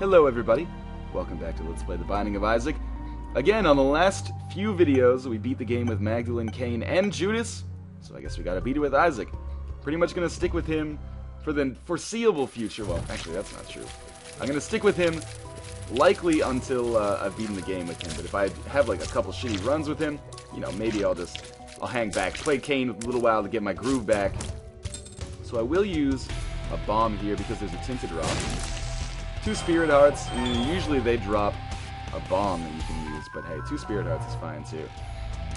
Hello everybody, welcome back to Let's Play The Binding of Isaac. Again, on the last few videos, we beat the game with Magdalene, Cain, and Judas, so I guess we gotta beat it with Isaac. Pretty much gonna stick with him for the foreseeable future. Well, actually that's not true. I'm gonna stick with him likely until I've beaten the game with him, but if I have like a couple shitty runs with him, you know, maybe I'll hang back. Play Cain a little while to get my groove back. So I will use a bomb here because there's a tinted rock. 2 spirit hearts, and usually they drop a bomb that you can use, but hey, 2 spirit hearts is fine too.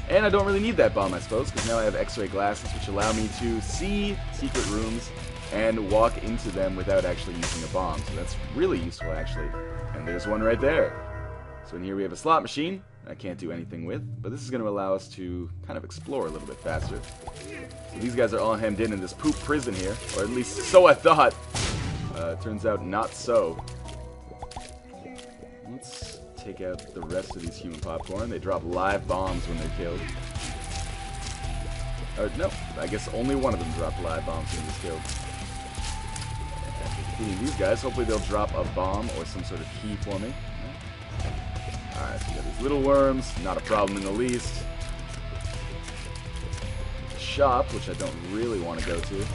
And I don't really need that bomb, I suppose, because now I have x-ray glasses, which allow me to see secret rooms and walk into them without actually using a bomb. So that's really useful, actually. And there's one right there. So in here we have a slot machine I can't do anything with, but this is going to allow us to kind of explore a little bit faster. So these guys are all hemmed in this poop prison here, or at least so I thought. Turns out not so. Let's take out the rest of these human popcorn. They drop live bombs when they're killed. No, I guess only one of them dropped live bombs when he was killed. Including these guys. Hopefully they'll drop a bomb or some sort of key for me. Alright, so we got these little worms. Not a problem in the least. The shop, which I don't really want to go to.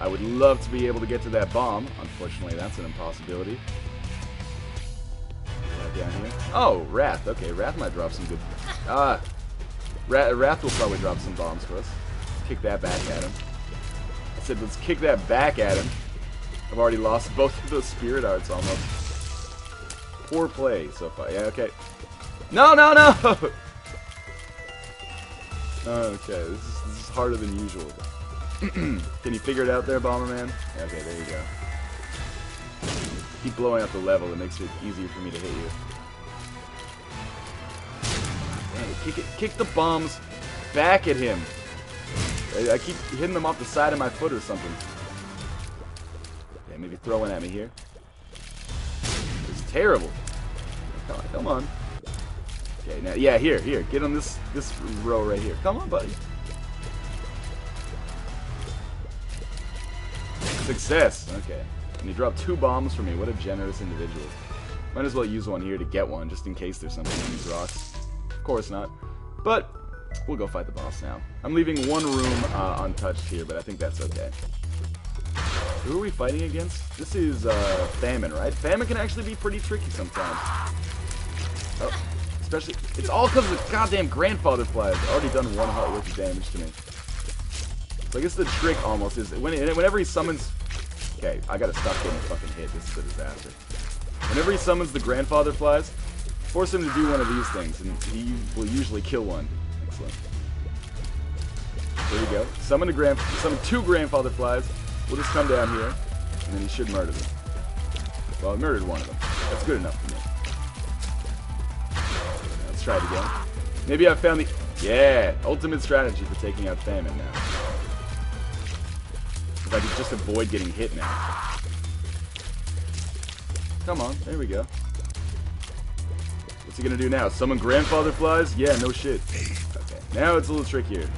I would love to be able to get to that bomb. Unfortunately, that's an impossibility. Down here. Oh, Wrath. Okay, Wrath might drop some good... Wrath will probably drop some bombs for us. Let's kick that back at him. I said, let's kick that back at him. I've already lost both of those spirit hearts almost. Poor play so far. Yeah, okay. No, no, no! Okay, this is harder than usual. Can you figure it out there, Bomberman? Okay, there you go. Keep blowing up the level, it makes it easier for me to hit you. Dang, kick the bombs back at him. I keep hitting them off the side of my foot or something. Okay, maybe throw one at me here. It's terrible. Come on, come on. Okay, now, yeah, here, get on this row right here. Come on, buddy. Success. Okay. And he dropped 2 bombs for me. What a generous individual. Might as well use one here to get one, just in case there's something in these rocks. Of course not. But we'll go fight the boss now. I'm leaving one room untouched here, but I think that's okay. Who are we fighting against? This is Famine, right? Famine can actually be pretty tricky sometimes. Oh, especially, it's all because of the goddamn grandfather flies. Already done 1 heart worth of damage to me. So I guess the trick almost is whenever he summons... Okay, I gotta stop getting fucking hit. This is a disaster. Whenever he summons the grandfather flies, force him to do one of these things, and he will usually kill one. Excellent. There we go. Summon 2 grandfather flies. We'll just come down here, and then he should murder them. Well, I murdered one of them. That's good enough for me. Let's try it again. Maybe I found the... Yeah! Ultimate strategy for taking out Famine now. If I could just avoid getting hit now. Come on, there we go. What's he gonna do now? Summon grandfather flies? Yeah, no shit. Okay, now it's a little trickier.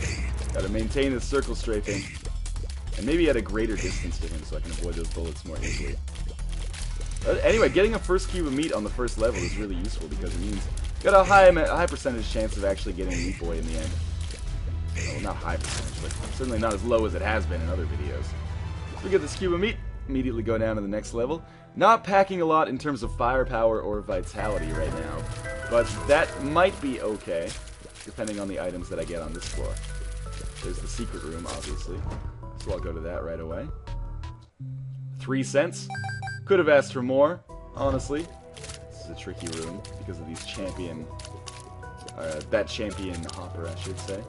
Gotta maintain this circle strafing. And maybe at a greater distance to him so I can avoid those bullets more easily. Anyway, getting a first cube of meat on the first level is really useful because it means you got a high percentage chance of actually getting Meat Boy in the end. Well, not high percentage, but certainly not as low as it has been in other videos. So we get this cube of meat, immediately go down to the next level. Not packing a lot in terms of firepower or vitality right now, but that might be okay, depending on the items that I get on this floor. There's the secret room, obviously, so I'll go to that right away. 3 cents. Could have asked for more, honestly. This is a tricky room because of these champion, that champion hopper, I should say.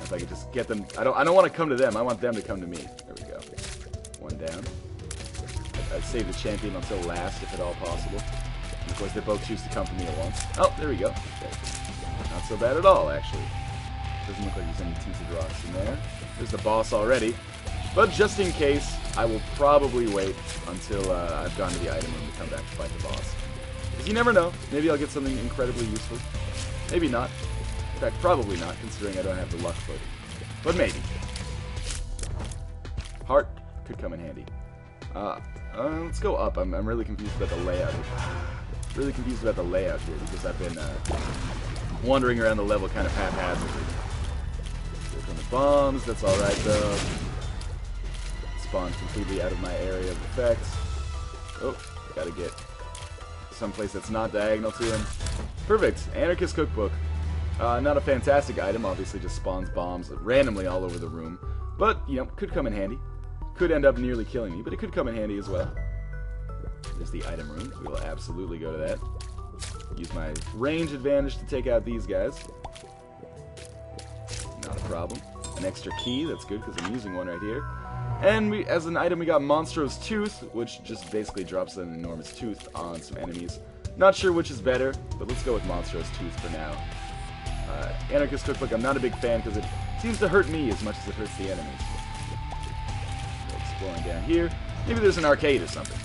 If I could just get them, I don't want to come to them. I want them to come to me. There we go. 1 down. I'd save the champion until last, if at all possible. And of course, they both choose to come to me at once. Oh, there we go. Okay. Not so bad at all, actually. Doesn't look like there's any tinted rocks in there. There's the boss already. But just in case, I will probably wait until I've gone to the item room to come back to fight the boss. Because you never know. Maybe I'll get something incredibly useful. Maybe not. In fact, probably not, considering I don't have the luck foot. But maybe. Heart could come in handy. Let's go up. I'm really confused about the layout. Really confused about the layout here because I've been wandering around the level kind of haphazardly. Here come the bombs. That's all right though. Spawned completely out of my area of effect. Oh, gotta get someplace that's not diagonal to him. Perfect. Anarchist Cookbook. Not a fantastic item. Obviously, just spawns bombs randomly all over the room. But, you know, could come in handy. Could end up nearly killing me, but it could come in handy as well. There's the item room. We will absolutely go to that. Use my range advantage to take out these guys. Not a problem. An extra key. That's good because I'm using one right here. And as an item, we got Monstro's Tooth, which just basically drops an enormous tooth on some enemies. Not sure which is better, but let's go with Monstro's Tooth for now. Anarchist Cookbook, I'm not a big fan because it seems to hurt me as much as it hurts the enemies. So exploring down here. Maybe there's an arcade or something.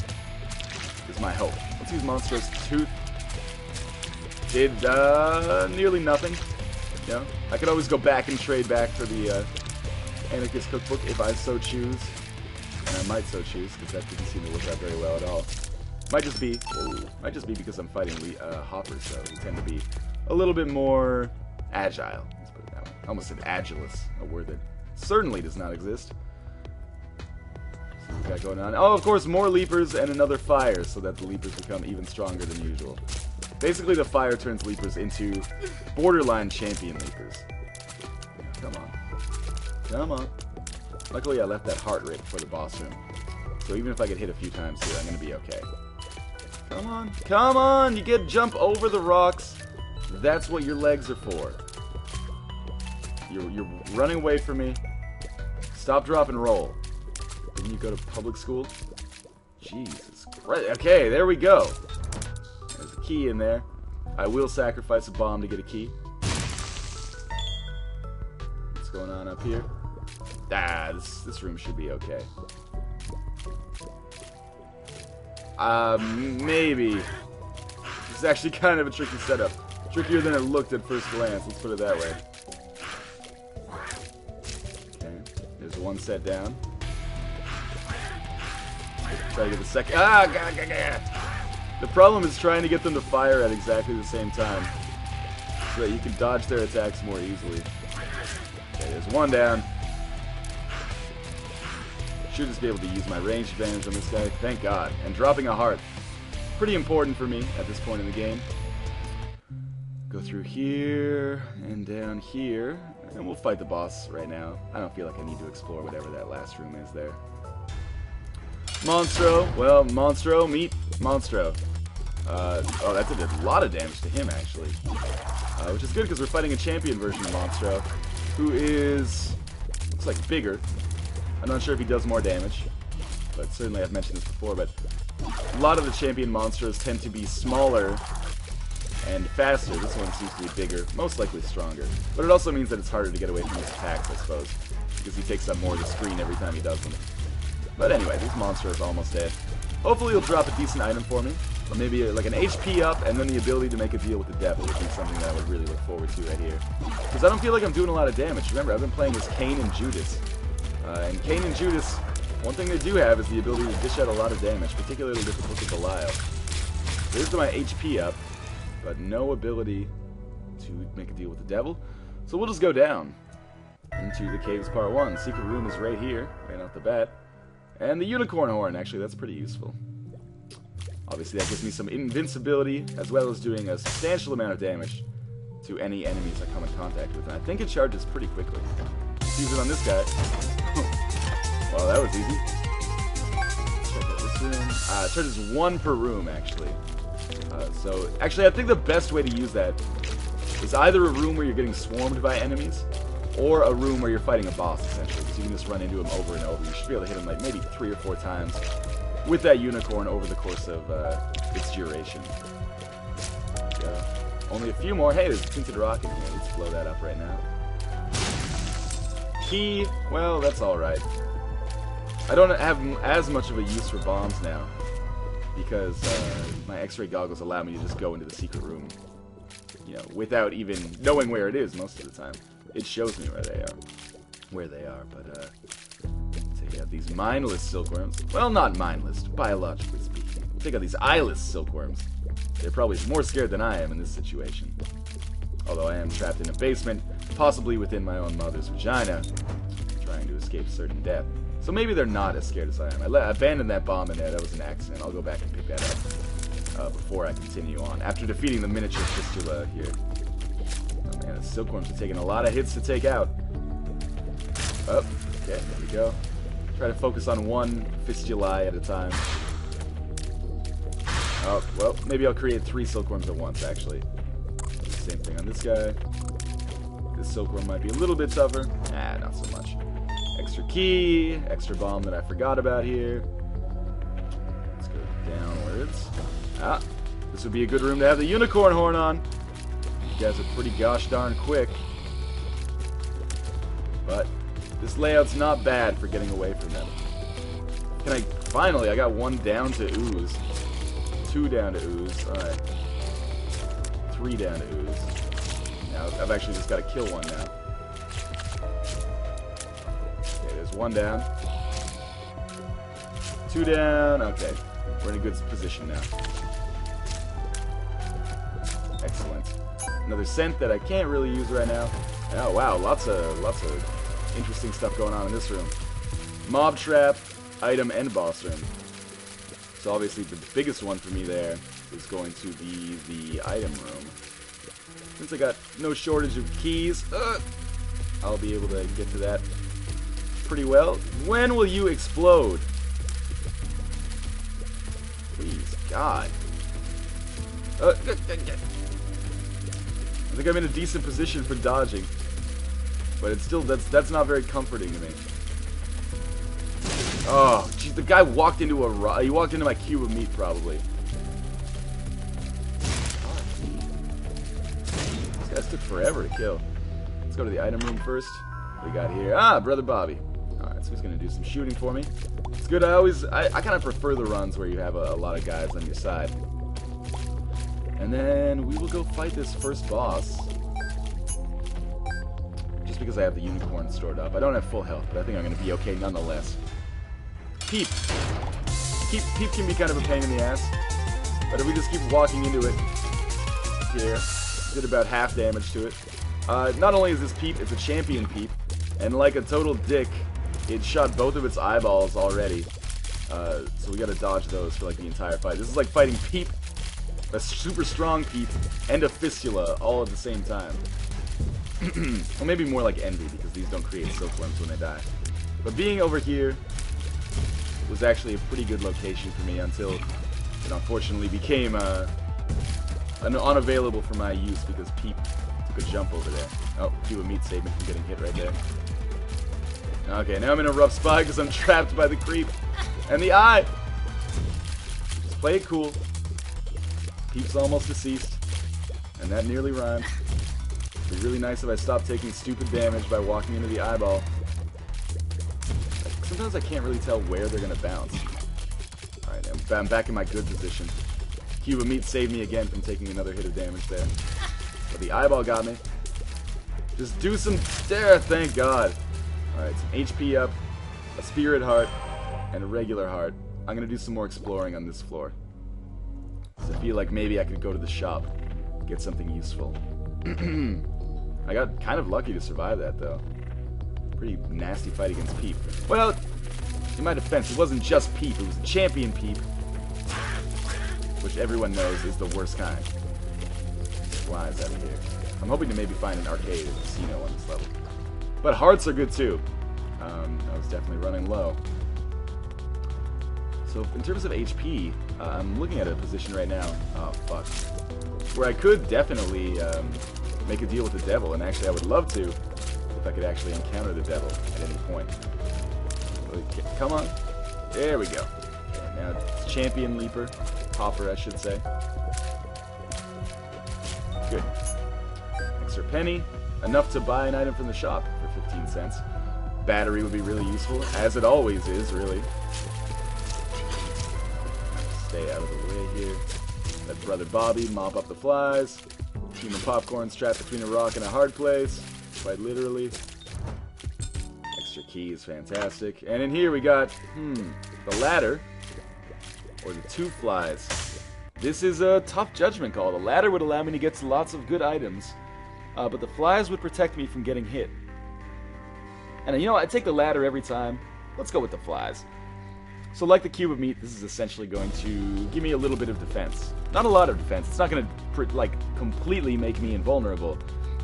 Is my hope. Let's use Monstro's Tooth. Did nearly nothing. You know, I could always go back and trade back for the Anarchist Cookbook if I so choose. And I might so choose, because that didn't seem to work out very well at all. Might just be because I'm fighting hoppers, so they tend to be a little bit more agile. Let's put it that way. I almost said agilus, a word that certainly does not exist. So we got going on. Oh, of course, more leapers and another fire, so that the leapers become even stronger than usual. Basically, the fire turns leapers into borderline champion leapers. Come on. Come on. Luckily, I left that heart rate before the boss room. So even if I get hit a few times here, I'm going to be okay. Come on. Come on! You get jump over the rocks. That's what your legs are for. You're running away from me. Stop, drop, and roll. Didn't you go to public school? Jesus Christ. Okay, there we go. There's a key in there. I will sacrifice a bomb to get a key. What's going on up here? Ah, this room should be okay. Maybe. This is actually kind of a tricky setup. Trickier than it looked at first glance, let's put it that way. Okay, there's one set down. Try to get the second. Ah, The problem is trying to get them to fire at exactly the same time, so that you can dodge their attacks more easily. Okay, there's one down. Should just be able to use my range advantage on this guy, thank God. And dropping a heart. Pretty important for me at this point in the game. Go through here, and down here, and we'll fight the boss right now. I don't feel like I need to explore whatever that last room is there. Monstro, well, Monstro, meet Monstro. Oh, that did a lot of damage to him, actually. Which is good, because we're fighting a champion version of Monstro, who is, looks like bigger. I'm not sure if he does more damage, but certainly I've mentioned this before, but a lot of the champion monsters tend to be smaller and faster. This one seems to be bigger, most likely stronger. But it also means that it's harder to get away from his attacks, I suppose, because he takes up more of the screen every time he does them. But anyway, this monster is almost dead. Hopefully he'll drop a decent item for me, or maybe like an HP up and then the ability to make a deal with the devil would be something that I would really look forward to right here. Because I don't feel like I'm doing a lot of damage. Remember, I've been playing as Cain and Judas. And Cain and Judas, one thing they do have is the ability to dish out a lot of damage, particularly with the Book of Belial. There's my HP up, but no ability to make a deal with the devil. So we'll just go down into the caves part 1. Secret room is right here, right off the bat. And the unicorn horn, actually, that's pretty useful. Obviously, that gives me some invincibility, as well as doing a substantial amount of damage to any enemies I come in contact with. And I think it charges pretty quickly. Let's use it on this guy. Well, that was easy. Check out this room. It charges 1 per room, actually. So, actually, I think the best way to use that is either a room where you're getting swarmed by enemies, or a room where you're fighting a boss, essentially. Because you can just run into him over and over. You should be able to hit him like maybe 3 or 4 times with that unicorn over the course of its duration. Only a few more. Hey, there's a tinted rock in here. Let's blow that up right now. Key, well, that's alright. I don't have as much of a use for bombs now, because my X-ray goggles allow me to just go into the secret room, you know, without even knowing where it is most of the time. It shows me where they are, but take out these mindless silkworms. Well, not mindless, biologically speaking. We'll take out these eyeless silkworms. They're probably more scared than I am in this situation. Although I am trapped in a basement, possibly within my own mother's vagina, trying to escape certain death. So maybe they're not as scared as I am. I abandoned that bomb in there. That was an accident. I'll go back and pick that up before I continue on. After defeating the miniature fistula here. Oh man, the silkworms are taking a lot of hits to take out. Oh, okay, there we go. Try to focus on one fistula at a time. Oh, well, maybe I'll create 3 silkworms at once, actually. Same thing on this guy. This silkworm might be a little bit tougher. Nah, not so much. Extra key, extra bomb that I forgot about here. Let's go downwards. Ah, this would be a good room to have the unicorn horn on. You guys are pretty gosh darn quick. But this layout's not bad for getting away from them. Can I... Finally, I got 1 down to ooze. 2 down to ooze. Alright. 3 down to ooze. Now, I've actually just got to kill 1 now. Okay, there's 1 down. 2 down. Okay. We're in a good position now. Excellent. Another scent that I can't really use right now. Oh, wow. Lots of interesting stuff going on in this room. Mob trap, item, and boss room. So obviously the biggest one for me there is going to be the item room. Since I got no shortage of keys, I'll be able to get to that pretty well. When will you explode? Please, God. I think I'm in a decent position for dodging, but it's still that's not very comforting to me. Oh, jeez, the guy walked into he walked into my cube of meat, probably. These guys took forever to kill. Let's go to the item room first. What do we got here? Ah, Brother Bobby. Alright, so he's gonna do some shooting for me. It's good. I kind of prefer the runs where you have a lot of guys on your side. And then we will go fight this first boss. Just because I have the unicorn stored up. I don't have full health, but I think I'm going to be okay nonetheless. Peep. Peep can be kind of a pain in the ass. But if we just keep walking into it here, did about half damage to it. Not only is this Peep, it's a champion Peep. And like a total dick, it shot both of its eyeballs already. So we got to dodge those for like the entire fight. This is like fighting Peep, a super strong Peep, and a fistula all at the same time. Well, maybe more like Envy, because these don't create silkworms when they die. But being over here was actually a pretty good location for me until it unfortunately became unavailable for my use because Peep took a jump over there. Oh, Cube of Meat saved me from getting hit right there. Okay, now I'm in a rough spot because I'm trapped by the creep and the eye. Just play it cool. Peep's almost deceased, and that nearly rhymed. It'd be really nice if I stopped taking stupid damage by walking into the eyeball. Like, sometimes I can't really tell where they're gonna bounce. Alright, I'm back in my good position. Cube of Meat saved me again from taking another hit of damage there. But the eyeball got me. Just do some... There, thank God. Alright, some HP up, a spirit heart, and a regular heart. I'm gonna do some more exploring on this floor. I feel like maybe I could go to the shop, get something useful. I got kind of lucky to survive that, though. Pretty nasty fight against Peep. Well, in my defense, it wasn't just Peep, it was champion Peep, which everyone knows is the worst kind. Flies out of here. I'm hoping to maybe find an arcade or casino on this level. But hearts are good, too. I was definitely running low. So, in terms of HP, I'm looking at a position right now, oh fuck, where I could definitely make a deal with the devil, and actually I would love to, if I could actually encounter the devil at any point. Okay, come on. There we go. Okay, now it's Champion Leaper, Hopper I should say. Good. Extra penny, enough to buy an item from the shop for 15 cents. Battery would be really useful, as it always is, really. Stay out of the way here. Let Brother Bobby mop up the flies. Team of popcorns trapped between a rock and a hard place. Quite literally. Extra key is fantastic. And in here we got, the ladder, or the 2 flies. This is a tough judgment call. The ladder would allow me to get to lots of good items, but the flies would protect me from getting hit. And you know what? I take the ladder every time. Let's go with the flies. So like the cube of meat, this is essentially going to give me a little bit of defense. Not a lot of defense. It's not going to like completely make me invulnerable.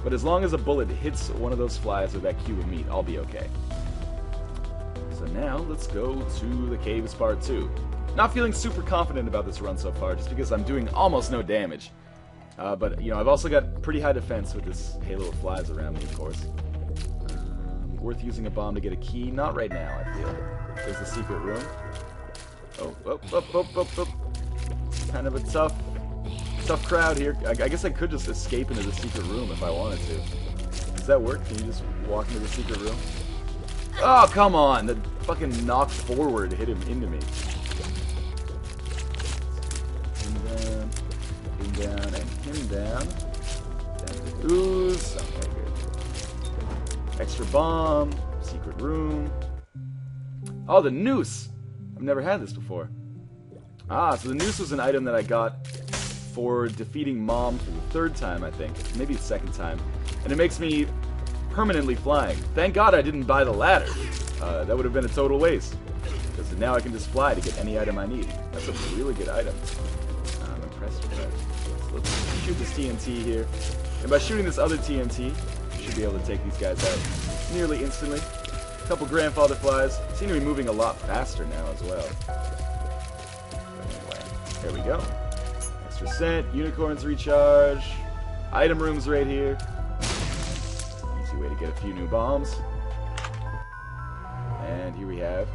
But as long as a bullet hits one of those flies or that cube of meat, I'll be okay. So now let's go to the caves part 2. Not feeling super confident about this run so far, just because I'm doing almost no damage. But, you know, I've also got pretty high defense with this halo of flies around me, of course. Worth using a bomb to get a key? Not right now, I feel. There's the secret room. Oh. Kind of a tough crowd here. I guess I could just escape into the secret room if I wanted to. Does that work? Can you just walk into the secret room? Oh, come on! The fucking knock forward hit him into me. Him down, and him down. Down to Ooze. Okay, good. Extra bomb. Secret room. Oh, the Noose! I've never had this before. Ah, so the Noose was an item that I got for defeating Mom for the 3rd time, I think. Maybe the 2nd time. And it makes me permanently flying. Thank God I didn't buy the ladder. That would have been a total waste. Because now I can just fly to get any item I need. That's a really good item. I'm impressed with that. So let's shoot this TNT here. And by shooting this other TNT, we should be able to take these guys out nearly instantly. A couple grandfather flies. Seem to be moving a lot faster now as well. But anyway, there we go. Extra cent, unicorns recharge, item rooms right here. Easy way to get a few new bombs. And here we have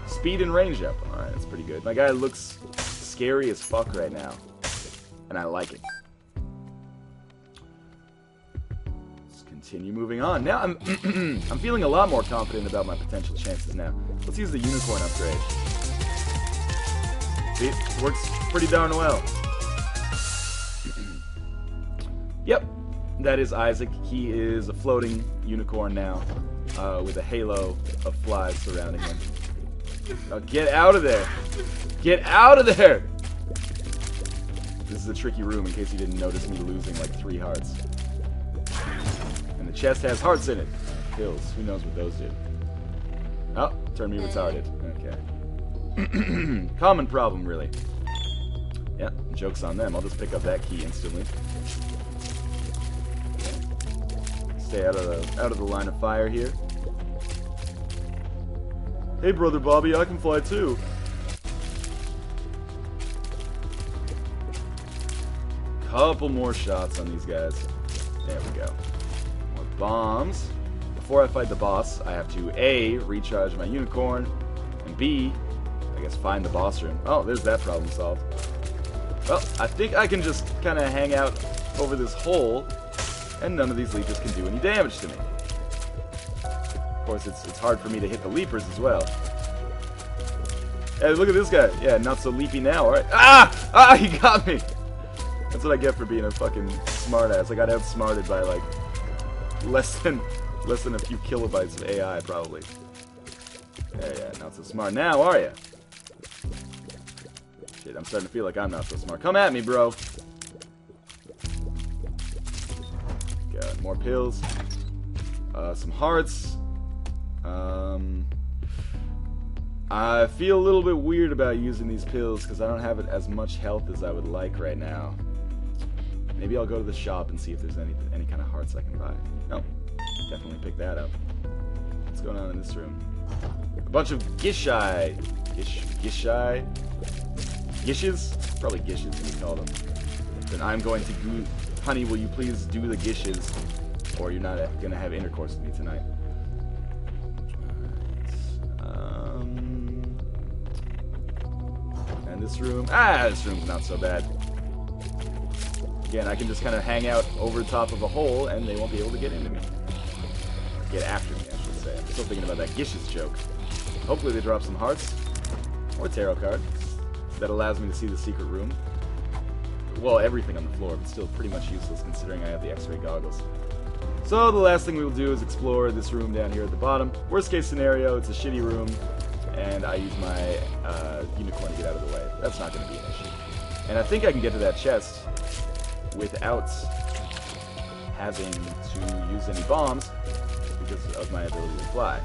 speed and range up. Alright, that's pretty good. My guy looks scary as fuck right now. And I like it. Let's continue moving on. Now I'm I'm feeling a lot more confident about my potential chances now. Let's use the unicorn upgrade. See, it works pretty darn well. Yep, that is Isaac. He is a floating unicorn now, with a halo of flies surrounding him. Oh, get out of there! Get out of there! This is a tricky room in case you didn't notice me losing like 3 hearts. And the chest has hearts in it. Pills. Who knows what those do? Oh, turn me retarded. Okay. Common problem, really. Yeah, joke's on them. I'll just pick up that key instantly. Stay out of the line of fire here. Hey, brother Bobby, I can fly too. Couple more shots on these guys. There we go. More bombs. Before I fight the boss, I have to A, recharge my unicorn, and B, I guess find the boss room. Oh, there's that problem solved. Well, I think I can just kind of hang out over this hole, and none of these leeches can do any damage to me. Of course, it's hard for me to hit the leapers as well. Hey, look at this guy. Yeah, not so leapy now, alright. Ah! Ah, he got me! That's what I get for being a fucking smartass. I got outsmarted by, like, less than a few kilobytes of AI, probably. Yeah, not so smart now, are ya? Shit, I'm starting to feel like I'm not so smart. Come at me, bro! Got more pills. Some hearts. I feel a little bit weird about using these pills because I don't have as much health as I would like right now. Maybe I'll go to the shop and see if there's any kind of hearts I can buy. No, definitely pick that up. What's going on in this room? A bunch of Gishai. Gishai? Gishes? Probably Gishes, we call them. Then I'm going to do... Honey, will you please do the Gishes, or you're not going to have intercourse with me tonight. And this room... Ah, this room's not so bad. Again, I can just kind of hang out over top of a hole, and they won't be able to get into me. Get after me, I should say. I'm still thinking about that Gishes joke. Hopefully they drop some hearts. Or a tarot card. That allows me to see the secret room. Well, everything on the floor, but still pretty much useless considering I have the X-ray goggles. So the last thing we will do is explore this room down here at the bottom. Worst case scenario, it's a shitty room, and I use my unicorn to get out of the way. That's not going to be an issue. And I think I can get to that chest without having to use any bombs because of my ability to fly.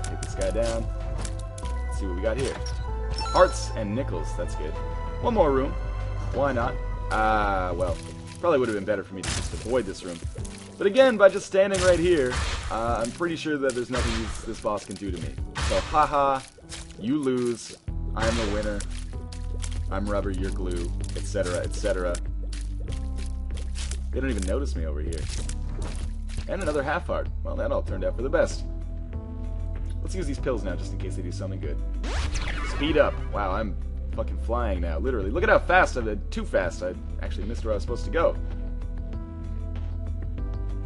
Take this guy down. Let's see what we got here. Hearts and nickels. That's good. One more room. Why not? Well, probably would have been better for me to just avoid this room. But again, by just standing right here, I'm pretty sure that there's nothing this boss can do to me. So, haha, you lose. I'm the winner. I'm rubber, you're glue, etc., etc. They don't even notice me over here. And another half heart. Well, that all turned out for the best. Let's use these pills now, just in case they do something good. Speed up. Wow, I'm fucking flying now, literally. Look at how fast I did. Too fast. I actually missed where I was supposed to go.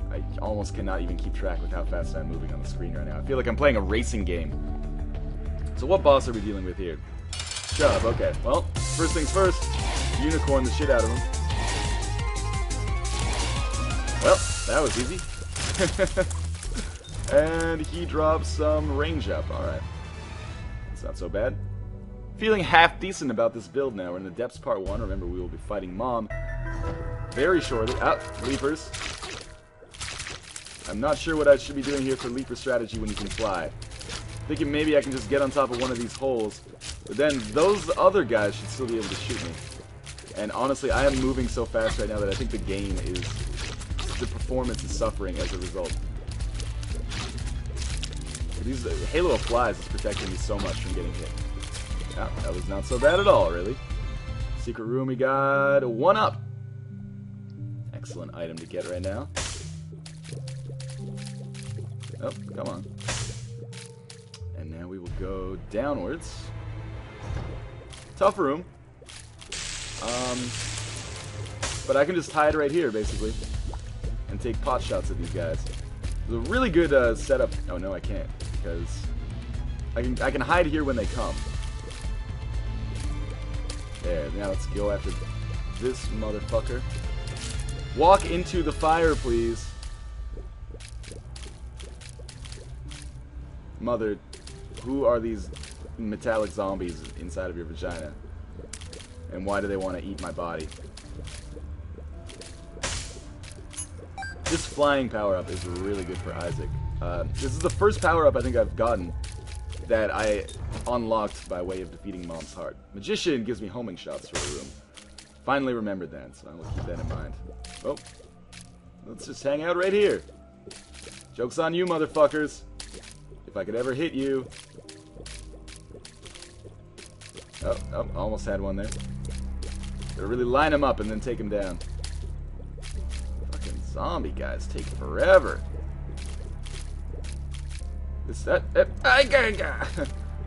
I almost cannot even keep track with how fast I'm moving on the screen right now. I feel like I'm playing a racing game. So what boss are we dealing with here? Chub, okay. Well, first things first, unicorn the shit out of him. Well, that was easy. And he drops some range up. Alright. That's not so bad. Feeling half decent about this build now. We're in the depths part 1. Remember, we will be fighting Mom very shortly. Ah, leapers. I'm not sure what I should be doing here for leaper strategy when you can fly. Thinking maybe I can just get on top of one of these holes. But then those other guys should still be able to shoot me. And honestly, I am moving so fast right now that I think the game is... the performance is suffering as a result. These Halo of Flies is protecting me so much from getting hit. Yeah, that was not so bad at all, really. Secret room, we got a 1-up. Excellent item to get right now. Oh, come on. And now we will go downwards. Tough room. But I can just hide right here, basically. And take pot shots at these guys. It's a really good setup. Oh no, I can't, because I can hide here when they come. There, now let's go after this motherfucker. Walk into the fire, please. Mother, who are these metallic zombies inside of your vagina? And why do they want to eat my body? This flying power-up is really good for Isaac. This is the first power-up I think I've gotten that I unlocked by way of defeating Mom's heart. Magician gives me homing shots for a room. Finally remembered that, so I will keep that in mind. Oh, let's just hang out right here. Joke's on you, motherfuckers. If I could ever hit you. Oh, almost had one there. Gotta really line them up and then take them down. Fucking zombie guys take forever.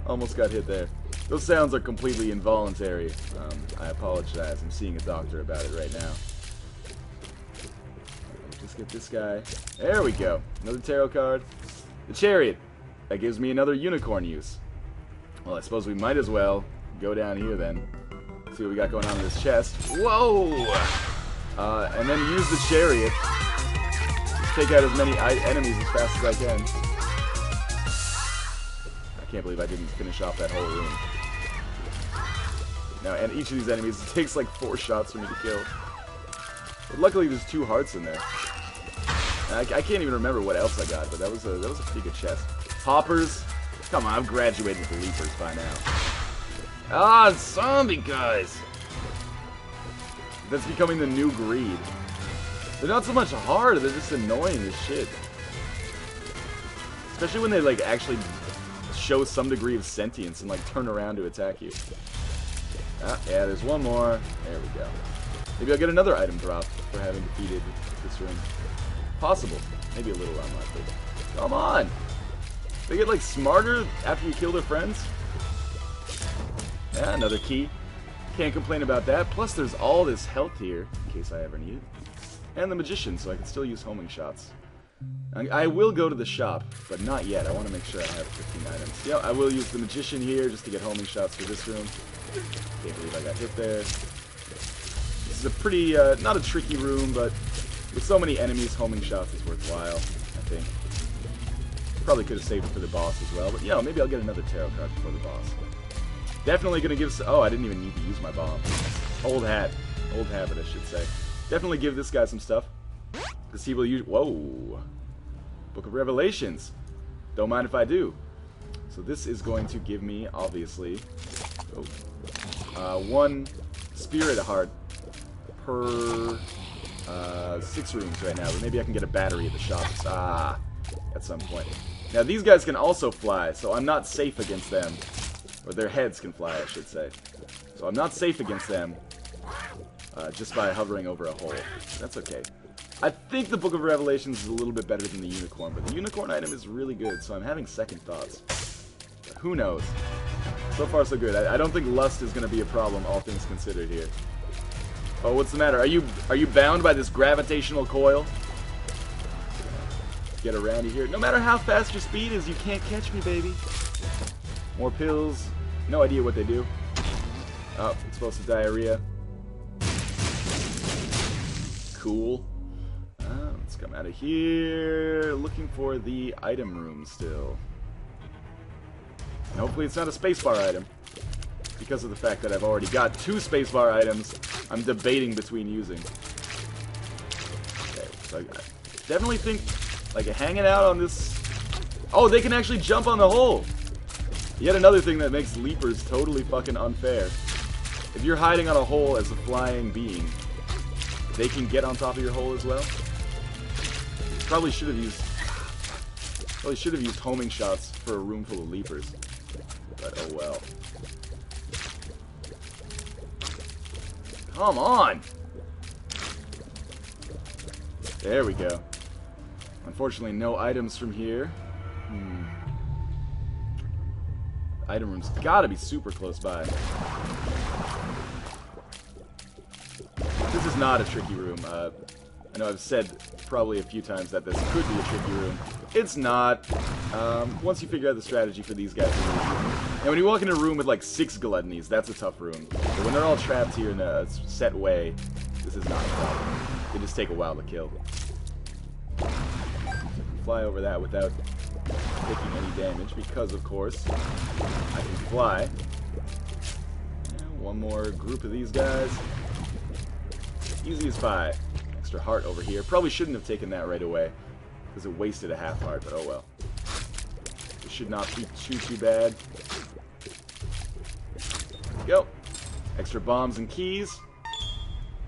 Almost got hit there. Those sounds are completely involuntary. I apologize. I'm seeing a doctor about it right now. Just get this guy. There we go. Another tarot card. The Chariot. That gives me another unicorn use. Well, I suppose we might as well go down here then. See what we got going on in this chest. Whoa! And then use the Chariot. Just take out as many enemies as fast as I can. I can't believe I didn't finish off that whole room. Now, and each of these enemies takes like 4 shots for me to kill. But luckily, there's 2 hearts in there. And I can't even remember what else I got, but that was a pretty good chest. Hoppers. Come on, I've graduated to leapers by now. Ah, zombie guys. That's becoming the new greed. They're not so much hard, they're just annoying as shit. Especially when they like actually show some degree of sentience and like turn around to attack you. Ah, yeah, there's one more. There we go. Maybe I'll get another item drop for having defeated this room. Possible. Maybe a little unlikely. Come on! They get like smarter after you kill their friends? Yeah, another key. Can't complain about that. Plus there's all this health here, in case I ever need it. And the Magician, so I can still use homing shots. I will go to the shop, but not yet. I want to make sure I have 15 items. Yeah, I will use the Magician here just to get homing shots for this room. Can't believe I got hit there. This is a pretty, not a tricky room, but With so many enemies, homing shots is worthwhile, I think. Probably could have saved it for the boss as well, but, you know, maybe I'll get another tarot card before the boss. Definitely gonna give... Oh, I didn't even need to use my bomb. Old hat. Old habit, I should say. Definitely give this guy some stuff. Because he will use... Whoa. Book of Revelations. Don't mind if I do. So this is going to give me, obviously... one spirit heart per 6 rooms right now. But maybe I can get a battery at the shops. At some point. Now these guys can also fly, so I'm not safe against them. Or their heads can fly, I should say. So I'm not safe against them just by hovering over a hole. That's okay. I think the Book of Revelations is a little bit better than the unicorn, but the unicorn item is really good, so I'm having second thoughts. But who knows? So far so good. I don't think lust is going to be a problem, all things considered here. Oh, what's the matter? Are you bound by this gravitational coil? Get around you here. No matter how fast your speed is, you can't catch me, baby. More pills. No idea what they do. Oh, explosive diarrhea. Cool. Let's come out of here. Looking for the item room still. And hopefully it's not a spacebar item. Because of the fact that I've already got 2 spacebar items, I'm debating between using. Okay, so I definitely think, like, hanging out on this... Oh, they can actually jump on the hole! Yet another thing that makes leapers totally fucking unfair. If you're hiding on a hole as a flying being, they can get on top of your hole as well. Probably should have used homing shots for a room full of leapers. But oh well. Come on! There we go. Unfortunately, no items from here. Item room's gotta be super close by. This is not a tricky room. I know I've said probably a few times that this could be a tricky room. It's not. Once you figure out the strategy for these guys, and when you walk in a room with like 6 gluttonies, that's a tough room. But when they're all trapped here in a set way, this is not a problem. They just take a while to kill. Fly over that without taking any damage, because of course I can fly. And one more group of these guys. Easy as pie. Extra heart over here. Probably shouldn't have taken that right away, because it wasted a half heart, but oh well. It should not be too bad. There we go. Extra bombs and keys.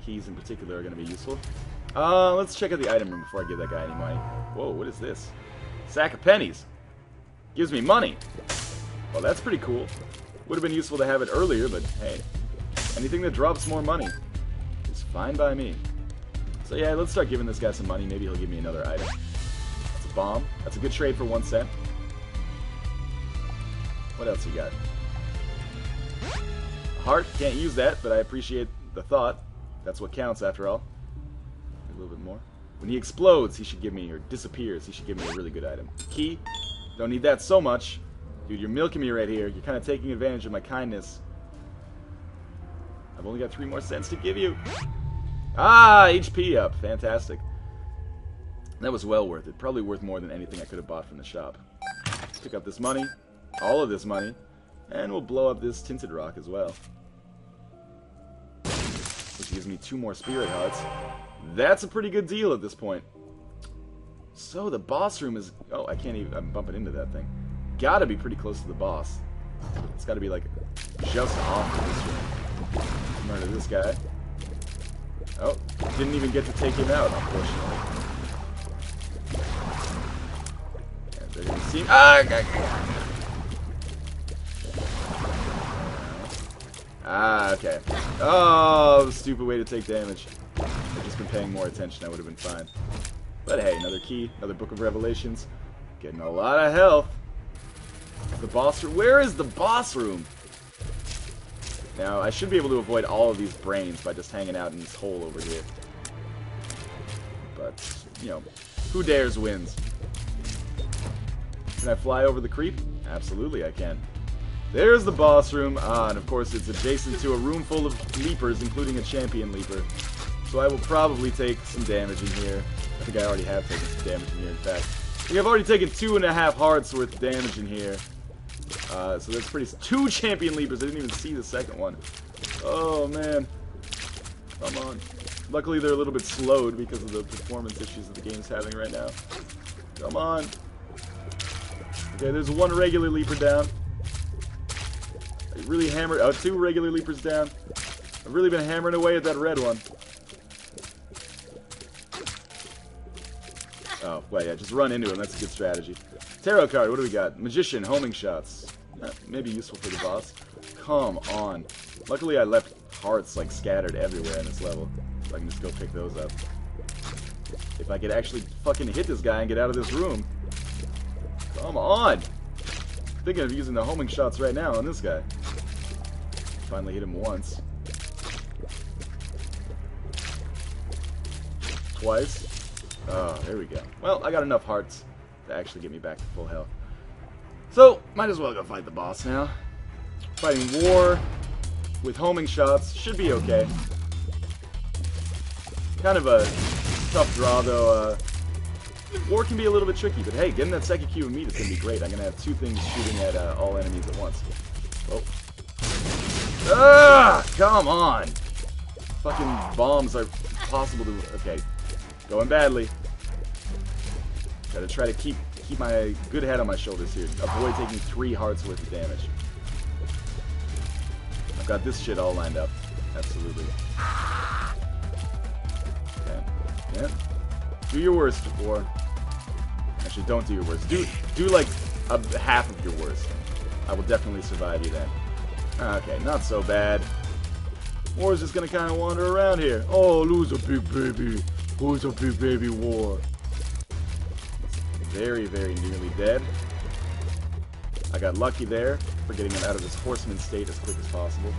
Keys in particular are going to be useful. Let's check out the item room before I give that guy any money. Whoa, what is this? Sack of pennies. Gives me money. Well, that's pretty cool. Would have been useful to have it earlier, but hey. Anything that drops more money is fine by me. So yeah, let's start giving this guy some money. Maybe he'll give me another item. That's a bomb. That's a good trade for 1 cent. What else you got? A heart. Can't use that, but I appreciate the thought. That's what counts after all. A little bit more. When he explodes, he should give me, or disappears, he should give me a really good item. Key. Don't need that so much. Dude, you're milking me right here. You're kind of taking advantage of my kindness. I've only got 3 more cents to give you. Ah, HP up. Fantastic. That was well worth it. Probably worth more than anything I could have bought from the shop. Let's pick up this money. All of this money. And we'll blow up this tinted rock as well. Which gives me 2 more spirit hearts. That's a pretty good deal at this point. So the boss room is... Oh, I can't even... I'm bumping into that thing. Gotta be pretty close to the boss. It's gotta be like just off of this room. Murder this guy. Oh, didn't even get to take him out, unfortunately. And they're gonna see... okay. Oh, stupid way to take damage. I've just been paying more attention, I would have been fine. But hey, another key, another Book of Revelations. Getting a lot of health. The boss room. Where is the boss room? Now, I should be able to avoid all of these brains by just hanging out in this hole over here. But, you know, who dares wins. Can I fly over the creep? Absolutely I can. There's the boss room. And of course it's adjacent to a room full of leapers, including a champion leaper. So I will probably take some damage in here. I think I already have taken some damage in here, in fact. I think I've already taken 2.5 hearts worth of damage in here. So that's pretty... 2 champion leapers. I didn't even see the second one. Oh, man. Come on. Luckily, they're a little bit slowed because of the performance issues that the game's having right now. Come on. Okay, there's 1 regular leaper down. I really hammered... Oh, 2 regular leapers down. I've really been hammering away at that red one. Oh, well, yeah, just run into him. That's a good strategy. Tarot card, what do we got? Magician, homing shots. Maybe useful for the boss. Come on. Luckily, I left hearts, like, scattered everywhere in this level. So I can just go pick those up. If I could actually fucking hit this guy and get out of this room. Come on! I'm thinking of using the homing shots right now on this guy. Finally hit him once. Twice. Oh, there we go. Well, I got enough hearts to actually get me back to full health. So, might as well go fight the boss now. Fighting war with homing shots should be okay. Kind of a tough draw, though. War can be a little bit tricky, but hey, getting that second cube of meat is going to be great. I'm going to have 2 things shooting at all enemies at once. Oh. Ah! Come on! Fucking bombs are possible to... Okay. Going badly. Gotta try to keep my good head on my shoulders here. Avoid taking 3 hearts worth of damage. I've got this shit all lined up. Absolutely. Okay. Yeah. Do your worst, war. Actually, don't do your worst. Do like a half of your worst. I will definitely survive you then. Okay, not so bad. War's just gonna kind of wander around here. Oh, lose a big baby. Who's a big baby war? Very, very nearly dead. I got lucky there for getting him out of this horseman state as quick as possible.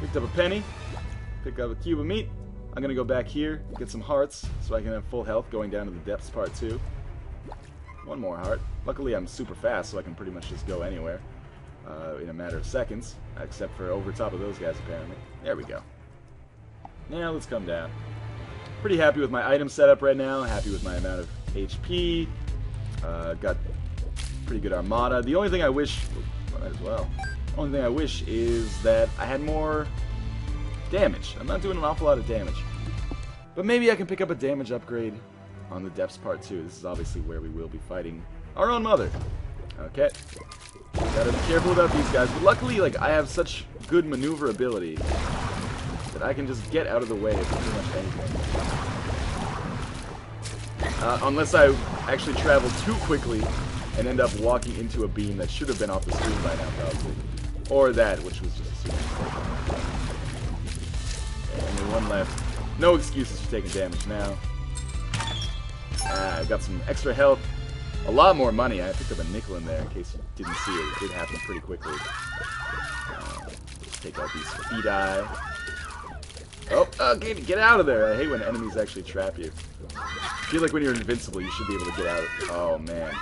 Picked up a penny. Picked up a cube of meat. I'm gonna go back here, get some hearts, so I can have full health going down to the depths part 2. 1 more heart. Luckily, I'm super fast, so I can pretty much just go anywhere in a matter of seconds, except for over top of those guys, apparently. There we go. Now, let's come down. Pretty happy with my item setup right now, happy with my amount of HP. Got pretty good armada. The only thing I wish... Might as well. The only thing I wish is that I had more damage. I'm not doing an awful lot of damage. But maybe I can pick up a damage upgrade on the depths part 2. This is obviously where we will be fighting our own mother. Okay. Gotta be careful about these guys. But luckily, like, I have such good maneuverability that I can just get out of the way of pretty much anything. Unless I actually travel too quickly and end up walking into a beam that should have been off the screen by now, probably. Or that, which was just a super mistake. Okay, only 1 left. No excuses for taking damage now. I've got some extra health. A lot more money. I picked up a nickel in there in case you didn't see it. It did happen pretty quickly. Just take out these feet-eye. Oh, okay, get out of there. I hate when enemies actually trap you. I feel like when you're invincible, you should be able to get out. Oh, man.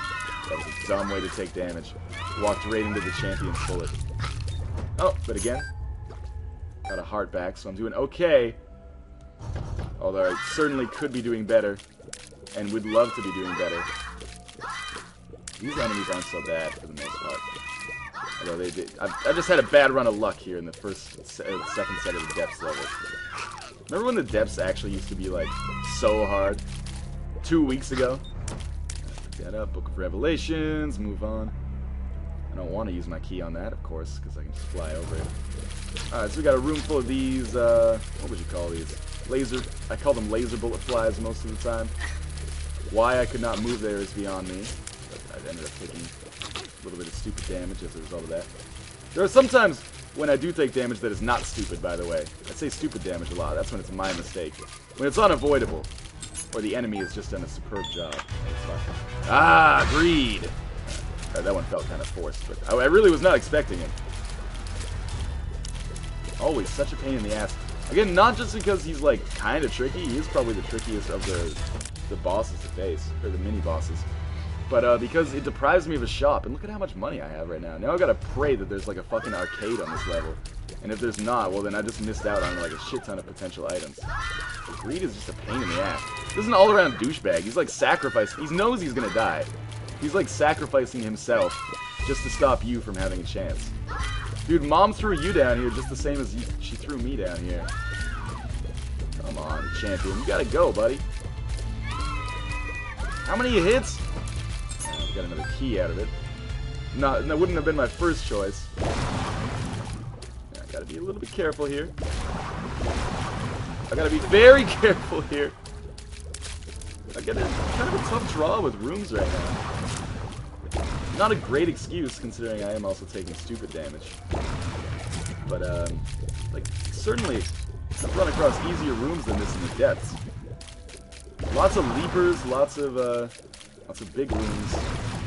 That was a dumb way to take damage. Walked right into the champion's bullet. Oh, but again, got a heart back, so I'm doing okay. Although I certainly could be doing better, and would love to be doing better. These enemies aren't so bad for the most part. Although they did. I just had a bad run of luck here in the second set of the depths level. Remember when the depths actually used to be like so hard? 2 weeks ago? Pick that up. Book of Revelations. Move on. I don't want to use my key on that, of course, because I can just fly over it. Alright, so we got a room full of these, what would you call these? I call them laser bullet flies most of the time. Why I could not move there is beyond me. But I ended up taking a little bit of stupid damage as a result of that. There are some times when I do take damage that is not stupid, by the way. I say stupid damage a lot. That's when it's my mistake. When it's unavoidable, or the enemy has just done a superb job. Ah, greed! That one felt kind of forced, but I really was not expecting it. Always such a pain in the ass. Again, not just because he's like kind of tricky. He is probably the trickiest of the bosses to face, or the mini bosses. But because it deprives me of a shop. And look at how much money I have right now. Now I've got to pray that there's like a fucking arcade on this level. And if there's not, well then I just missed out on like a shit ton of potential items. Greed is just a pain in the ass. This is an all-around douchebag. He's like sacrificing. He knows he's gonna die. He's like sacrificing himself just to stop you from having a chance. Dude, Mom threw you down here just the same as she threw me down here. Come on, champion. You gotta go, buddy. How many hits? We got another key out of it. No, that wouldn't have been my first choice. Gotta be a little bit careful here. I gotta be very careful here. I got kind of a tough draw with rooms right now. Not a great excuse, considering I am also taking stupid damage. But, like, certainly, I've run across easier rooms than this in the depths. Lots of leapers, lots of big rooms,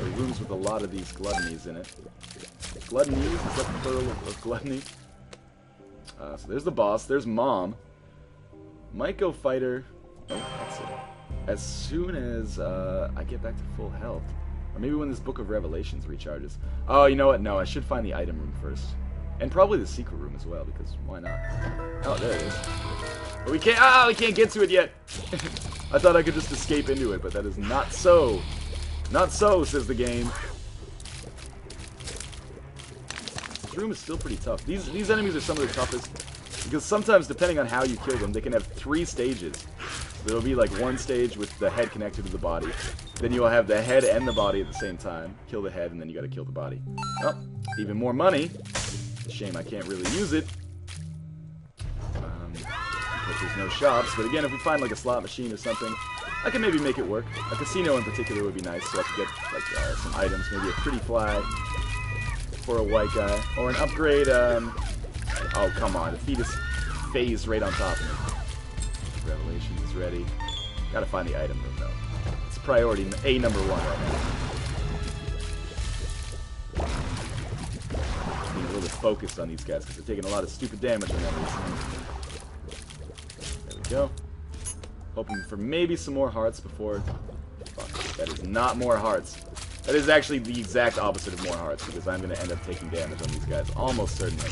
or rooms with a lot of these gluttonies in it. Gluttonies? Is that the plural of gluttony? So there's the boss, there's Mom. Might go fighter. Oh, that's it. As soon as I get back to full health. Or maybe when this Book of Revelations recharges. Oh, you know what? No, I should find the item room first. And probably the secret room as well, because why not? Oh, there it is. But we can't get to it yet. I thought I could just escape into it, but that is not so. Not so, says the game. This room is still pretty tough. These enemies are some of the toughest, because sometimes, depending on how you kill them, they can have 3 stages. So there'll be like one stage with the head connected to the body. Then you'll have the head and the body at the same time. Kill the head, and then you gotta kill the body. Oh, even more money. Shame I can't really use it. Because there's no shops. But again, if we find like a slot machine or something, I can maybe make it work. A casino in particular would be nice, so I could get like some items, maybe a pretty fly for a white guy, or an upgrade. Oh come on, the fetus phased right on top of me. Revelation is ready. Gotta find the item room though. It's priority A number 1 right now. Being a little bit focused on these guys because they're taking a lot of stupid damage on them recently. There we go. Hoping for maybe some more hearts before... Fuck, that is not more hearts. That is actually the exact opposite of more hearts, because I'm going to end up taking damage on these guys, almost certainly.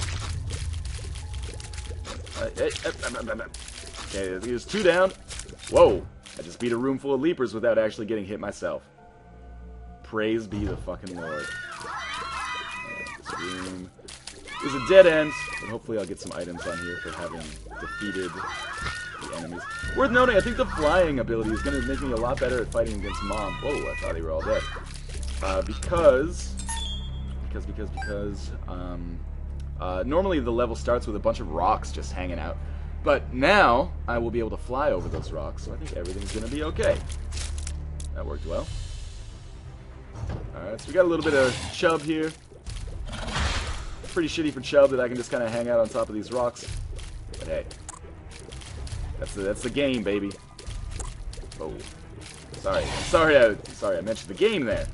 Okay, there's 2 down. Whoa, I just beat a room full of leapers without actually getting hit myself. Praise be the fucking Lord. This room is a dead end, but hopefully I'll get some items on here for having defeated the enemies. Worth noting, I think the flying ability is going to make me a lot better at fighting against Mom. Whoa, I thought they were all dead. Because normally the level starts with a bunch of rocks just hanging out. But now, I will be able to fly over those rocks, so I think everything's going to be okay. That worked well. Alright, so we got a little bit of Chub here. Pretty shitty for Chub that I can just kind of hang out on top of these rocks. But hey, that's the game, baby. Oh, sorry I mentioned the game there.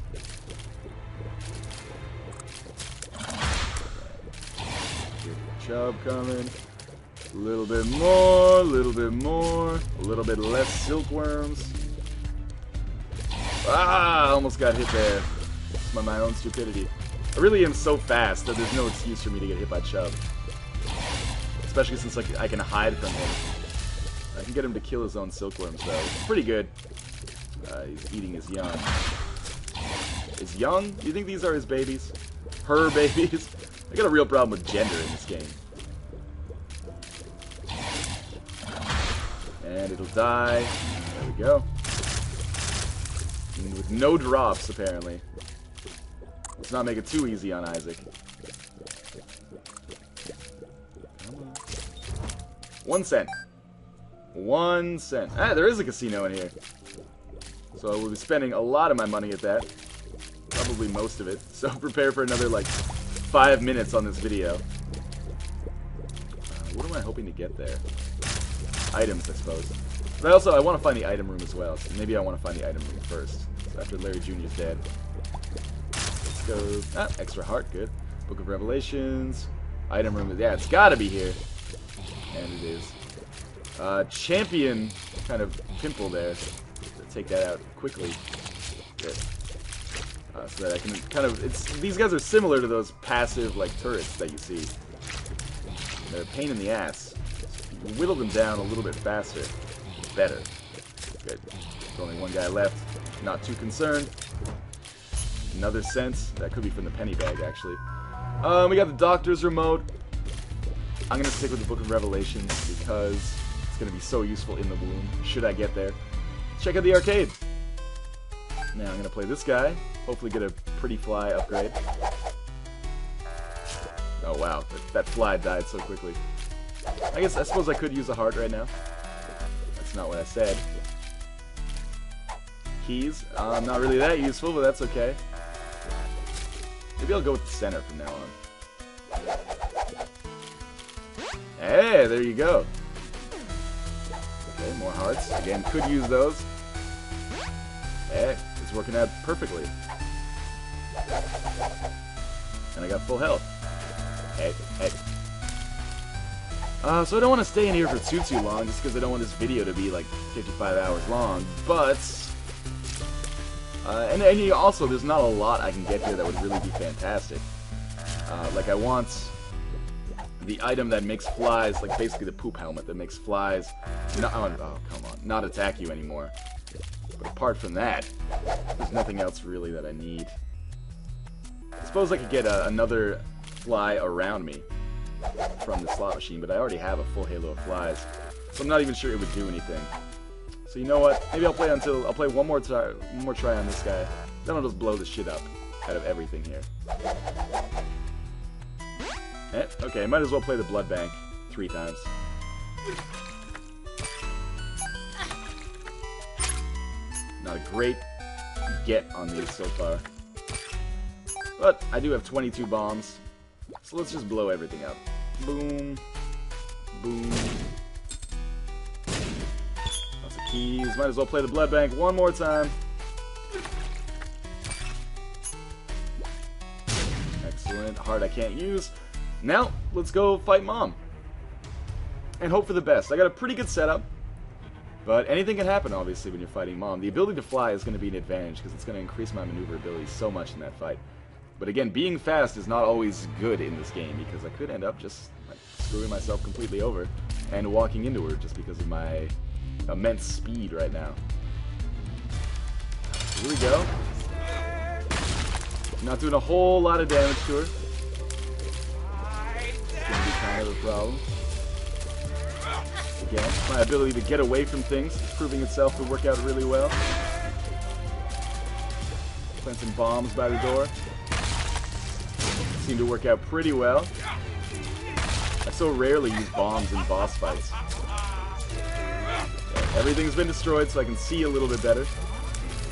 Chub coming. A little bit more, a little bit more, a little bit less silkworms. Ah, I almost got hit there. It's by my own stupidity. I really am so fast that there's no excuse for me to get hit by Chub. Especially since I can hide from him. I can get him to kill his own silkworms, though. It's pretty good. He's eating his young. His young? Do you think these are his babies? Her babies? I got a real problem with gender in this game. And it'll die. There we go. And with no drops, apparently. Let's not make it too easy on Isaac. Come on. 1 cent. 1 cent. Ah, there is a casino in here. So I will be spending a lot of my money at that. Probably most of it. So prepare for another, like, 5 minutes on this video. What am I hoping to get there? Items, I suppose. But I want to find the item room as well. So maybe I want to find the item room first. So after Larry Jr.'s dead. Let's go. Ah, extra heart, good. Book of Revelations. Item room. Yeah, it's got to be here. And it is. Champion kind of pimple there. So take that out quickly. Good. So that I can kind of... These guys are similar to those passive, like, turrets that you see. They're a pain in the ass. So if you whittle them down a little bit faster, it's better. Good. There's only one guy left. Not too concerned. Another sense. That could be from the penny bag, actually. We got the doctor's remote. I'm going to stick with the Book of Revelations because it's going to be so useful in the womb, should I get there. Check out the arcade. Now I'm going to play this guy. Hopefully get a pretty fly upgrade. Oh wow, that fly died so quickly. I suppose I could use a heart right now. That's not what I said. Keys. Not really that useful, but that's okay. Maybe I'll go with the center from now on. Hey, there you go. Okay, more hearts. Again, could use those. Hey, it's working out perfectly. And I got full health. Hey, hey. So I don't want to stay in here for too long, just because I don't want this video to be like 55 hours long, but... and also, there's not a lot I can get here that would really be fantastic. Like, I want the item that makes flies, like basically the poop helmet that makes flies, oh, come on, not attack you anymore. But apart from that, there's nothing else really that I need. I suppose I could get another fly around me from the slot machine, but I already have a full halo of flies, so I'm not even sure it would do anything. So you know what? Maybe I'll play one more try on this guy. Then I'll just blow the shit up out of everything here. Okay, might as well play the blood bank 3 times. Not a great get on these so far. But I do have 22 bombs. So let's just blow everything up. Boom. Boom. Lots of keys. Might as well play the blood bank one more time. Excellent. Heart I can't use. Now, let's go fight Mom. And hope for the best. I got a pretty good setup. But anything can happen, obviously, when you're fighting Mom. The ability to fly is going to be an advantage, because it's going to increase my maneuverability so much in that fight. But again, being fast is not always good in this game, because I could end up just like, screwing myself completely over and walking into her just because of my immense speed right now. Here we go. Not doing a whole lot of damage to her. It's going to be kind of a problem. Again, my ability to get away from things is proving itself to work out really well. Plant some bombs by the door. Seem to work out pretty well. I so rarely use bombs in boss fights. Okay, everything's been destroyed, so I can see a little bit better.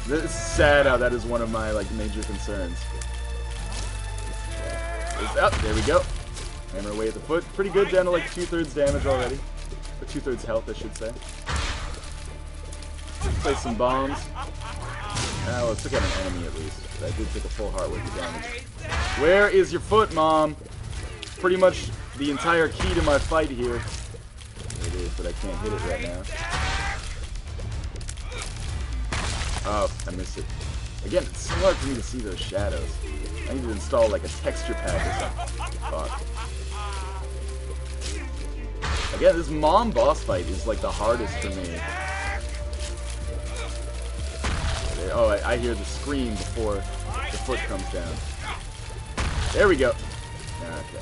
It's sad how that is one of my major concerns. There we go. Hammer away at the foot. Pretty good, down to like 2/3 damage already. Or 2/3 health, I should say. Place some bombs. Well, it took out an enemy at least. But I did take a full heart worth of damage. Where is your foot, Mom? Pretty much the entire key to my fight here. There it is, but I can't hit it right now. Oh, I missed it. Again, it's so hard for me to see those shadows. I need to install like a texture pack or something. Fuck. Again, this Mom boss fight is like the hardest for me. Oh, I hear the scream before the foot comes down. There we go. Okay.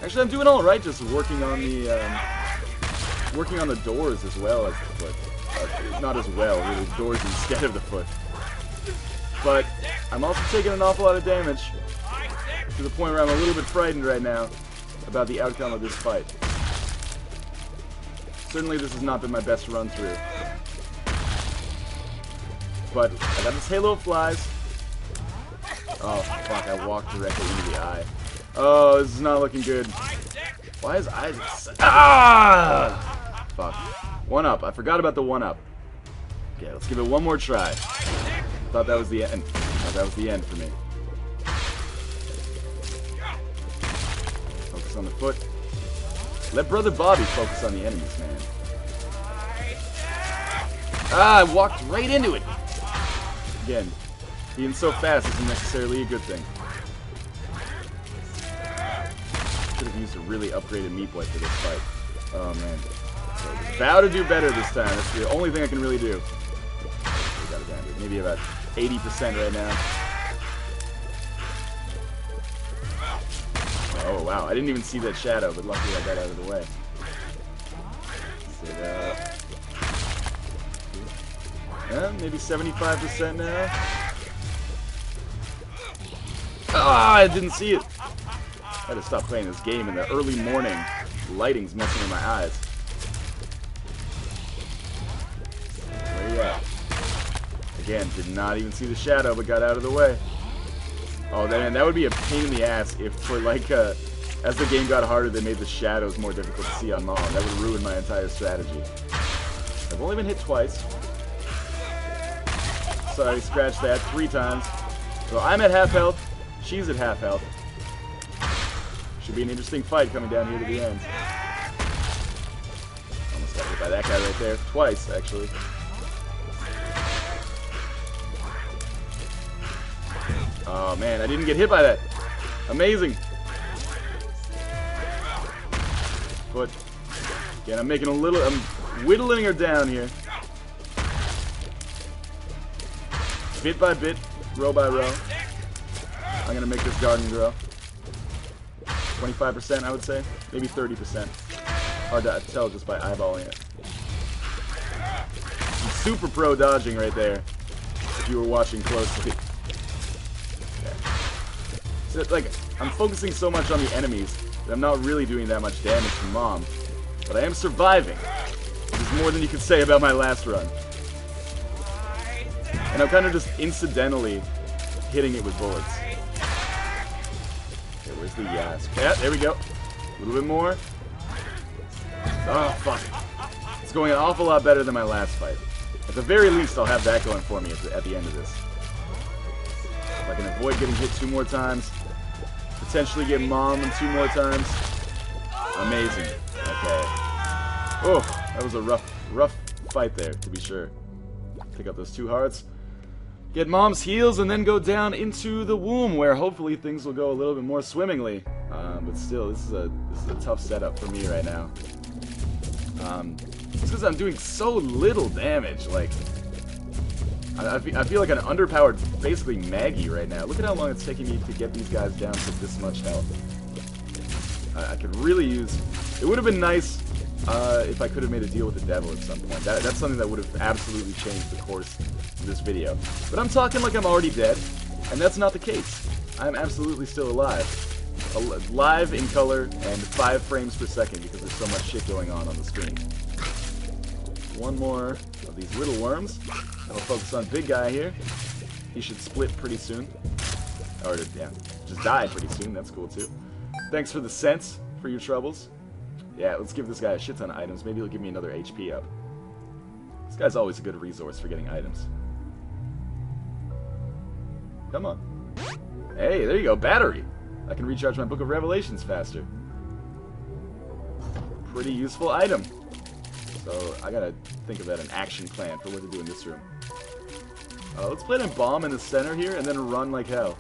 Actually, I'm doing all right, just working on the doors as well as the foot. Not as well, really, doors instead of the foot. But I'm also taking an awful lot of damage to the point where I'm a little bit frightened right now about the outcome of this fight. Certainly, this has not been my best run through. But I got this halo of flies. Oh, fuck, I walked directly into the eye. Oh, this is not looking good. Why is Isaac... Ah! Fuck. 1-up. I forgot about the 1-up. Okay, let's give it one more try. Thought that was the end. Thought that was the end for me. Focus on the foot. Let Brother Bobby focus on the enemies, man. Ah, I walked right into it. Again, being so fast isn't necessarily a good thing. should have used a really upgraded Meat Boy for this fight. Oh man. So, vow to do better this time. That's the only thing I can really do. We got it down to maybe about 80% right now. Oh wow, I didn't even see that shadow, but luckily I got out of the way. Maybe 75% now. Ah, I didn't see it. I had to stop playing this game in the early morning. Lighting's messing with my eyes. Where you at? Again, did not even see the shadow, but got out of the way. Oh, then that would be a pain in the ass if, for like, as the game got harder, they made the shadows more difficult to see on Mom. That would ruin my entire strategy. I've only been hit twice. Sorry, scratch that 3 times. So I'm at half health. She's at half health. Should be an interesting fight coming down here to the end. Almost got hit by that guy right there. Twice, actually. Oh man, I didn't get hit by that. Amazing. But again, I'm making a little. I'm whittling her down here, bit by bit, row by row. I'm gonna make this garden grow. 25%, I would say, maybe 30%. Hard to tell just by eyeballing it. Some super pro dodging right there. If you were watching closely. So, like, I'm focusing so much on the enemies that I'm not really doing that much damage to Mom. But I am surviving, which is more than you could say about my last run. And I'm kind of just incidentally hitting it with bullets. Okay, where's the Yasp? Yeah, there we go. A little bit more. Oh, fuck. It's going an awful lot better than my last fight. At the very least, I'll have that going for me at the end of this. If I can avoid getting hit 2 more times, potentially get Mom 2 more times. Amazing. Okay. Oh, that was a rough fight there, to be sure. Pick up those 2 hearts. Get Mom's heals and then go down into the womb, where hopefully things will go a little bit more swimmingly. But still, this is a tough setup for me right now. It's because I'm doing so little damage. Like, I feel like an underpowered, basically Maggie right now. Look at how long it's taking me to get these guys down to this much health. I could really use. It would have been nice if I could have made a deal with the devil at some point. That's something that would have absolutely changed the course of this video. But I'm talking like I'm already dead, and that's not the case. I'm absolutely still alive. Live in color and 5 frames per second because there's so much shit going on the screen. 1 more of these little worms. And we'll focus on big guy here. He should split pretty soon. Or, yeah, just die pretty soon. That's cool, too. Thanks for the cents for your troubles. Yeah, let's give this guy a shit ton of items. Maybe he'll give me another HP up. This guy's always a good resource for getting items. Come on. Hey, there you go. Battery. I can recharge my Book of Revelations faster. Pretty useful item. So, I gotta think about an action plan for what to do in this room. Let's plant a bomb in the center here and then run like hell.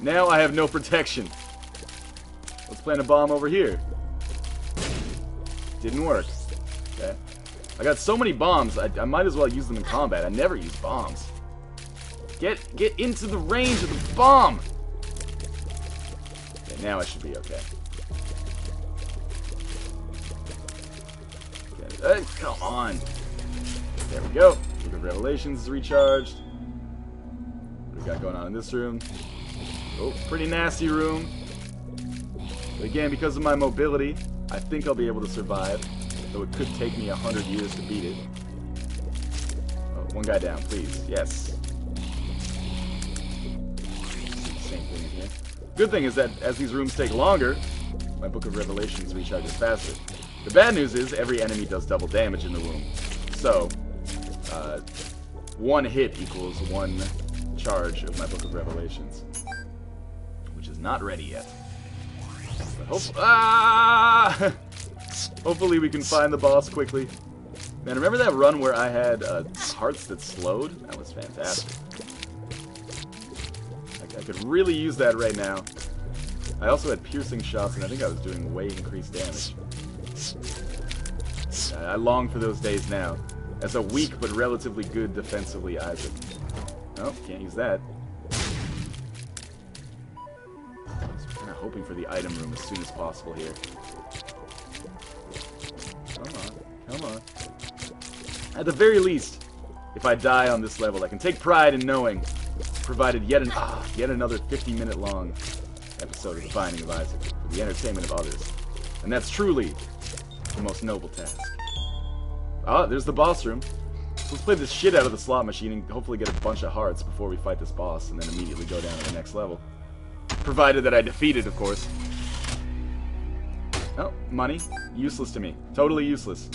Now I have no protection. Let's plant a bomb over here. Didn't work. Okay. I got so many bombs, I might as well use them in combat. I never use bombs. Get into the range of the bomb! Okay, now I should be okay. Come on. There we go. Book of Revelations is recharged. What do we got going on in this room? Oh, pretty nasty room. But again, because of my mobility, I think I'll be able to survive. Though it could take me 100 years to beat it. Oh, 1 guy down, please. Yes. Same thing in here. Good thing is that as these rooms take longer, my Book of Revelations recharges faster. The bad news is every enemy does double damage in the room. So, 1 hit equals 1 charge of my Book of Revelations. Which is not ready yet. But hopefully we can find the boss quickly. Man, remember that run where I had hearts that slowed? That was fantastic. I could really use that right now. I also had piercing shots, and I think I was doing way increased damage. I long for those days now. As a weak but relatively good defensively Isaac. Oh, can't use that. I was kind of hoping for the item room as soon as possible here. Come on, come on. At the very least, if I die on this level, I can take pride in knowing, provided yet another 50-minute long episode of The Binding of Isaac for the entertainment of others. And that's truly the most noble task. Ah, there's the boss room. So let's play the shit out of the slot machine and hopefully get a bunch of hearts before we fight this boss, and then immediately go down to the next level. Provided that I defeat it, of course. Oh, money. Useless to me. Totally useless.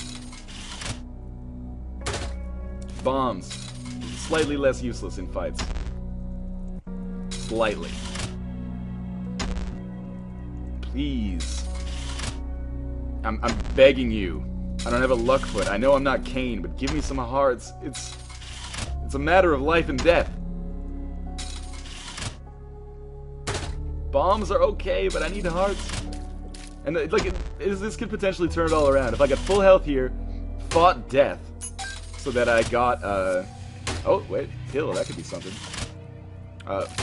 Bombs. Slightly less useless in fights. Slightly. Please. I'm begging you. I don't have a luck foot. I know I'm not Cain, but give me some hearts. It's a matter of life and death. Bombs are okay, but I need hearts. And this could potentially turn it all around. If I got full health here, fought death, so that I got oh wait, kill. That could be something.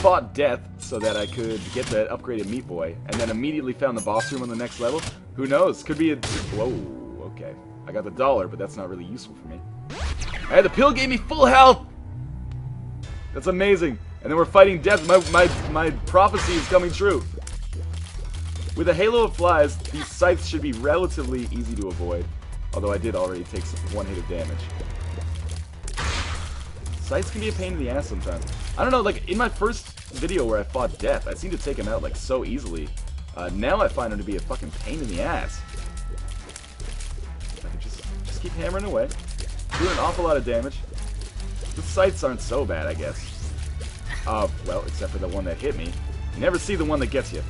Fought death so that I could get that upgraded Meat Boy, and then immediately found the boss room on the next level. Who knows? Could be a... Whoa, okay. I got the dollar, but that's not really useful for me. Alright, the pill gave me full health! That's amazing. And then we're fighting death. My prophecy is coming true. With a halo of flies, these scythes should be relatively easy to avoid. Although I did already take one hit of damage. Scythes can be a pain in the ass sometimes. I don't know, like, in my first video where I fought death, I seemed to take him out, like, so easily. Now I find him to be a fucking pain in the ass. I can just keep hammering away. Doing an awful lot of damage. The scythes aren't so bad, I guess. Well, except for the one that hit me. You never see the one that gets you.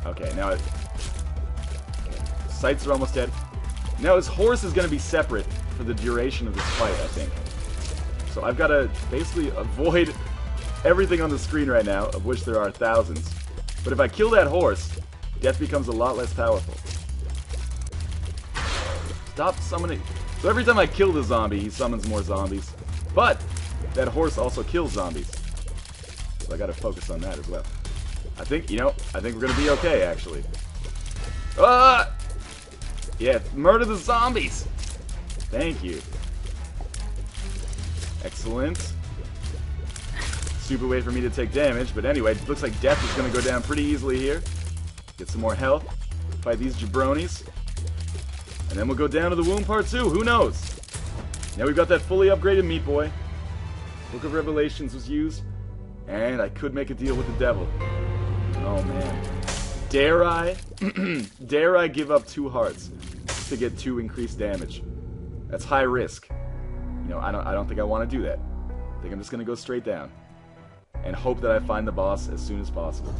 Okay, now scythes are almost dead. Now his horse is going to be separate for the duration of this fight, I think. So I've got to basically avoid everything on the screen right now, of which there are thousands. But if I kill that horse, death becomes a lot less powerful. Stop summoning. So every time I kill the zombie, he summons more zombies. But that horse also kills zombies. So I got to focus on that as well. I think we're going to be okay, actually. Ah! Yeah, murder the zombies! Thank you. Excellent. Stupid way for me to take damage, but anyway, it looks like death is going to go down pretty easily here. Get some more health. Fight these jabronis. And then we'll go down to the womb part 2. Who knows? Now we've got that fully upgraded Meat Boy. Book of Revelations was used. And I could make a deal with the devil. Oh man. Dare I? Dare I give up 2 hearts to get 2 increased damage? That's high risk. You know, I don't think I want to do that. I think I'm just gonna go straight down and hope that I find the boss as soon as possible.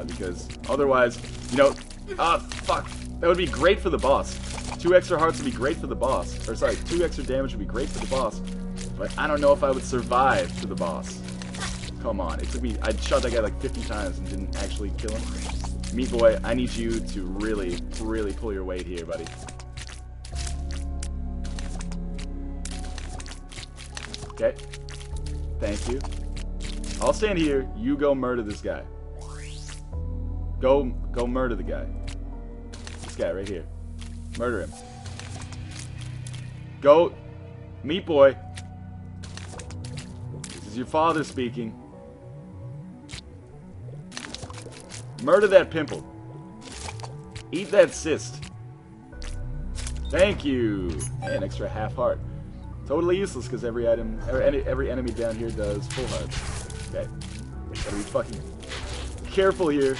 Because otherwise, you know, fuck, that would be great for the boss. 2 extra hearts would be great for the boss. Or sorry, 2 extra damage would be great for the boss. But I don't know if I would survive to the boss. Come on, it took me. I shot that guy like 50 times and didn't actually kill him. Meat Boy, I need you to really, really pull your weight here, buddy. Okay. Thank you. I'll stand here. You go murder this guy. Go murder the guy. This guy right here. Murder him. Go. Meat Boy. This is your father speaking. Murder that pimple. Eat that cyst. Thank you. And extra half heart. Totally useless because every enemy down here does full hearts. Okay. Gotta be fucking careful here.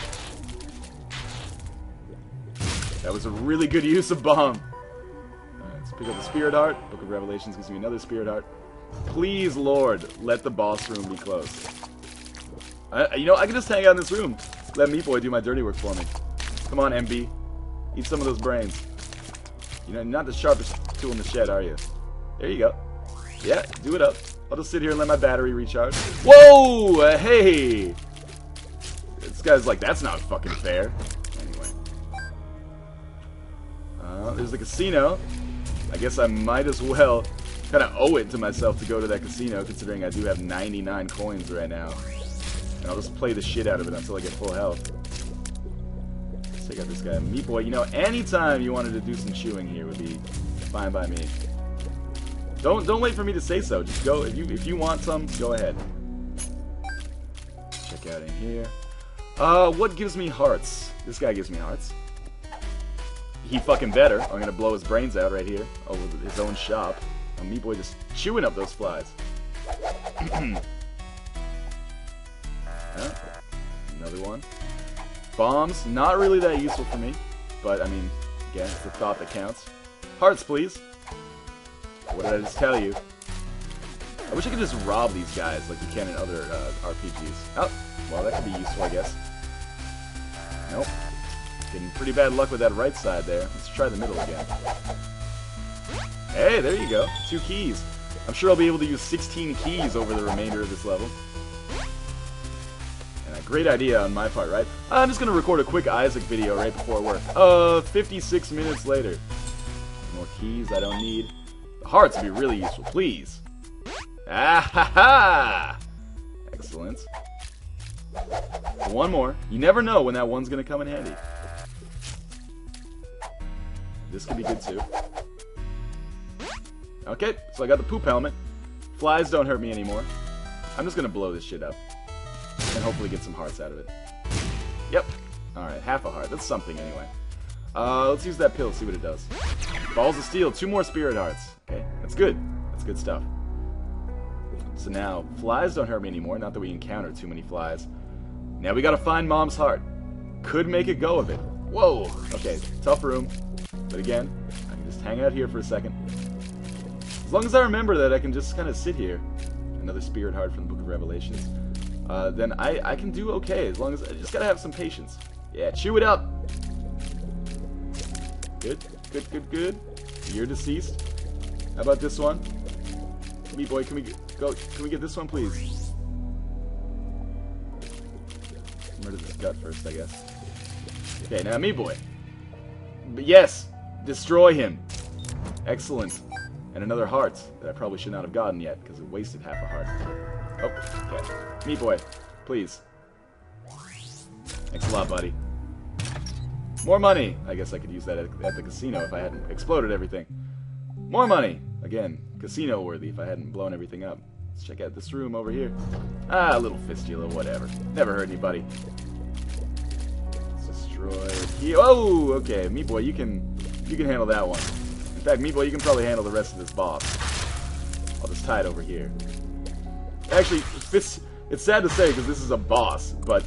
That was a really good use of bomb. Alright, let's pick up the Spirit Heart. Book of Revelations gives me another Spirit Heart. Please, Lord, let the boss room be close. You know, I can just hang out in this room. Let Meat Boy do my dirty work for me. Come on, MB. Eat some of those brains. You know, not the sharpest tool in the shed, are you? There you go. Yeah, do it up. I'll just sit here and let my battery recharge. Whoa! Hey! This guy's like, that's not fucking fair. Anyway. There's the casino. I guess I might as well kind of owe it to myself to go to that casino, considering I do have 99 coins right now. And I'll just play the shit out of it until I get full health. Let's take out this guy. Meat Boy, you know, anytime you wanted to do some chewing here would be fine by me. Don't wait for me to say so. Just go. If you want some, go ahead. Check out in here. What gives me hearts? This guy gives me hearts. He fucking better. I'm gonna blow his brains out right here. Oh, with his own shop. Meat Boy just chewing up those flies. Another one. Bombs, not really that useful for me, but I mean, again, it's the thought that counts. Hearts, please. What did I just tell you? I wish I could just rob these guys like you can in other RPGs. Oh, well, that could be useful, I guess. Nope. Getting pretty bad luck with that right side there. Let's try the middle again. Hey, there you go. 2 keys. I'm sure I'll be able to use 16 keys over the remainder of this level. And a great idea on my part, right? I'm just going to record a quick Isaac video right before work. 56 minutes later. More keys I don't need. The hearts would be really useful, please. Ah ha ha! Excellent. One more. You never know when that one's going to come in handy. This could be good too. Okay, so I got the poop helmet. Flies don't hurt me anymore. I'm just going to blow this shit up. And hopefully get some hearts out of it. Yep. Alright, half a heart. That's something anyway. Let's use that pill, see what it does. Balls of steel, 2 more spirit hearts. Okay, that's good. That's good stuff. So now, flies don't hurt me anymore, not that we encounter too many flies. Now we gotta find Mom's heart. Could make a go of it. Whoa! Okay, tough room. But again, I can just hang out here for a second. As long as I remember that I can just kind of sit here. Another spirit heart from the Book of Revelations. Then I can do okay, as long as I just gotta have some patience. Yeah, chew it up! Good, good, good, good. You're deceased. How about this one? Meat Boy, can we get this one, please? Murder this gut first, I guess. Okay, now Meat Boy. But yes! Destroy him! Excellent. And another heart that I probably should not have gotten yet, because it wasted half a heart. Oh, okay. Meat Boy, please. Thanks a lot, buddy. More money! I guess I could use that at the casino if I hadn't exploded everything. More money! Again, casino worthy if I hadn't blown everything up. Let's check out this room over here. Ah, a little fistula, whatever. Never hurt anybody. Let's destroy it here. Oh, okay. Meat Boy, you can handle that one. In fact, Meat Boy, you can probably handle the rest of this boss. I'll just tie it over here. Actually, it's sad to say because this is a boss, but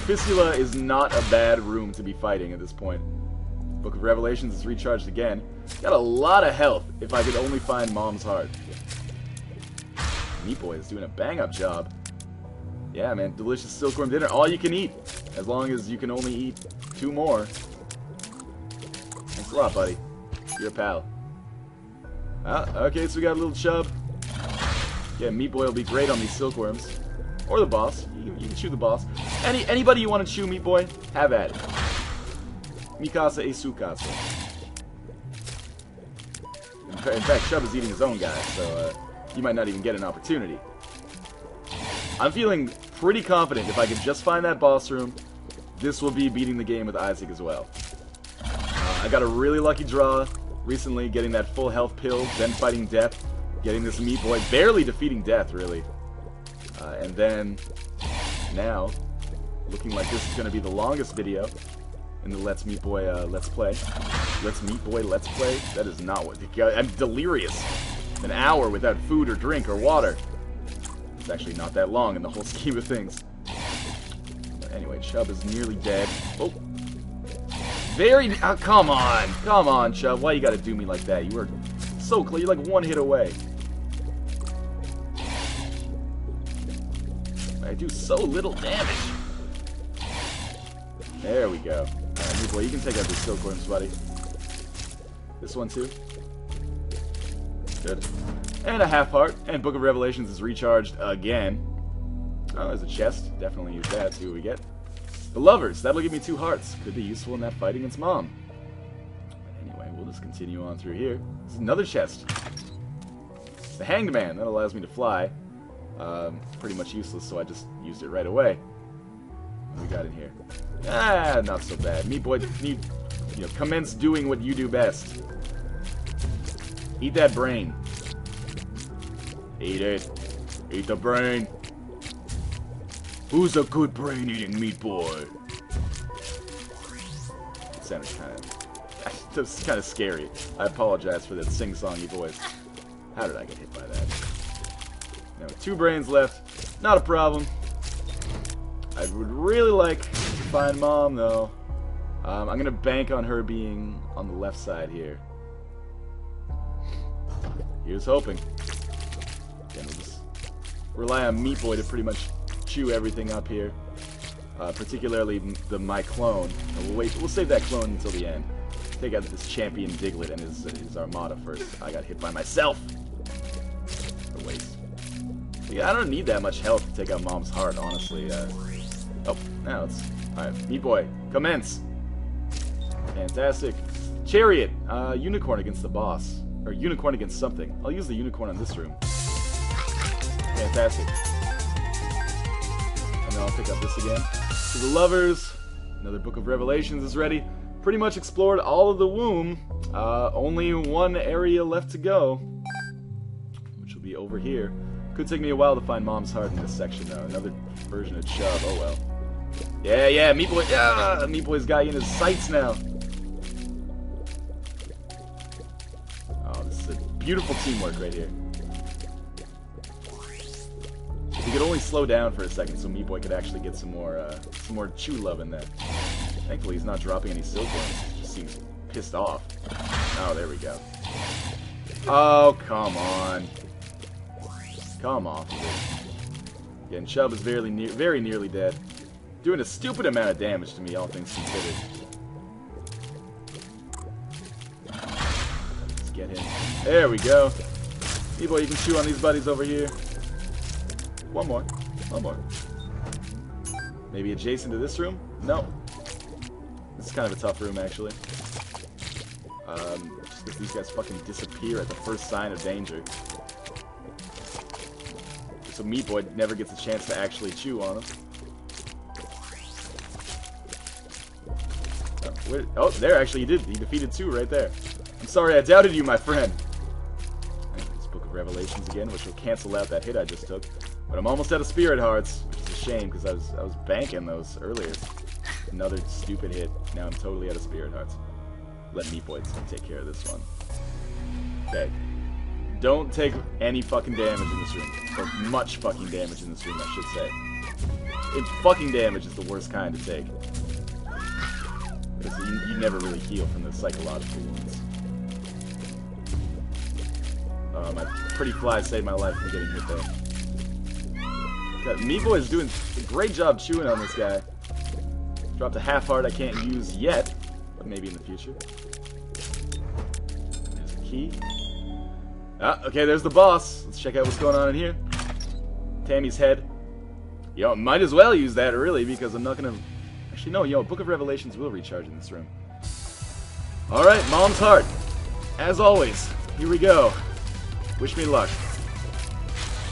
Fistula is not a bad room to be fighting at this point. Book of Revelations is recharged again. Got a lot of health if I could only find Mom's heart. Meat Boy is doing a bang-up job. Yeah, man, delicious silkworm dinner. All you can eat, as long as you can only eat 2 more. Thanks a lot, buddy. You're a pal. Okay, so we got a little Chub. Yeah, Meat Boy will be great on these silkworms. Or the boss. You can chew the boss. Anybody you want to chew, Meat Boy, have at it. Mikasa e Sukasa. In fact, Chub is eating his own guy, so you might not even get an opportunity. I'm feeling pretty confident if I can just find that boss room, this will be beating the game with Isaac as well. I got a really lucky draw recently, getting that full health pill, then fighting death, getting this Meat Boy, barely defeating death, really. And then, now, looking like this is going to be the longest video in the Let's Meat Boy Let's Play. Let's Meat Boy Let's Play? That is not what... I'm delirious. An hour without food or drink or water. It's actually not that long in the whole scheme of things. But anyway, Chub is nearly dead. Oh. Come on. Come on, Chub. Why you gotta do me like that? You were so close. You're like 1 hit away. I do so little damage. There we go. Alright, Meat Boy, you can take out this silkworms, buddy. This one too. Good. And a half heart. And Book of Revelations is recharged again. Oh, there's a chest. Definitely use that. See what we get. The Lovers. That'll give me 2 hearts. Could be useful in that fight against Mom. Anyway, we'll just continue on through here. There's another chest. The Hanged Man. That allows me to fly. Pretty much useless, so I just used it right away. What we got in here? Ah, not so bad. Meat Boy, commence doing what you do best. Eat that brain. Eat it. Eat the brain. Who's a good brain-eating Meat Boy? It sounded kind of scary. I apologize for that sing-songy voice. How did I get hit by that? Now, 2 brains left. Not a problem. I would really like to find Mom, though. I'm going to bank on her being on the left side here. Here's hoping. Again, we'll just rely on Meat Boy to pretty much chew everything up here. Particularly my clone. We'll save that clone until the end. Take out this champion Diglett and his armada first. I got hit by myself. A waste. Yeah, I don't need that much health to take out Mom's heart, honestly. Oh, now it's... Alright, Meat Boy, commence! Fantastic. Chariot! Unicorn against the boss. Or unicorn against something. I'll use the unicorn on this room. Fantastic. And then I'll pick up this again. To the Lovers. Another Book of Revelations is ready. Pretty much explored all of the womb. Only one area left to go. Which will be over here. Could take me a while to find Mom's heart in this section, though. Another version of Chub. Oh, well. Yeah, Meat Boy. Yeah, Meat Boy's got you in his sights now. Oh, this is a beautiful teamwork right here. If he could only slow down for a second so Meat Boy could actually get some more chew love in there. Thankfully, he's not dropping any silkworms. He just seems pissed off. Oh, there we go. Oh, come on. Come off of it. Again, Chub is very nearly dead. Doing a stupid amount of damage to me, all things considered. Let's get him. There we go. Meat Boy, you can chew on these buddies over here. One more. Maybe adjacent to this room? No. This is kind of a tough room, actually. Just because these guys fucking disappear at the first sign of danger. So Meat Boy never gets a chance to actually chew on them. Oh, there, actually he did. He defeated 2 right there. I'm sorry I doubted you, my friend. This Book of Revelations again, which will cancel out that hit I just took. But I'm almost out of Spirit Hearts, which is a shame because I was banking those earlier. Another stupid hit. Now I'm totally out of Spirit Hearts. Let Meat Boy take care of this one. Okay. Don't take any fucking damage in this room. Or much fucking damage in this room, I should say. Fucking damage is the worst kind to take. Because you never really heal from the psychological wounds. My pretty fly saved my life from getting hit there. God, Meat Boy is doing a great job chewing on this guy. Dropped a half heart I can't use yet, but maybe in the future. There's a key. Ah, okay, there's the boss. Let's check out what's going on in here. Tammy's head. Might as well use that, really, because I'm not gonna... Actually, no, Book of Revelations will recharge in this room. Alright, Mom's heart. As always, here we go. Wish me luck.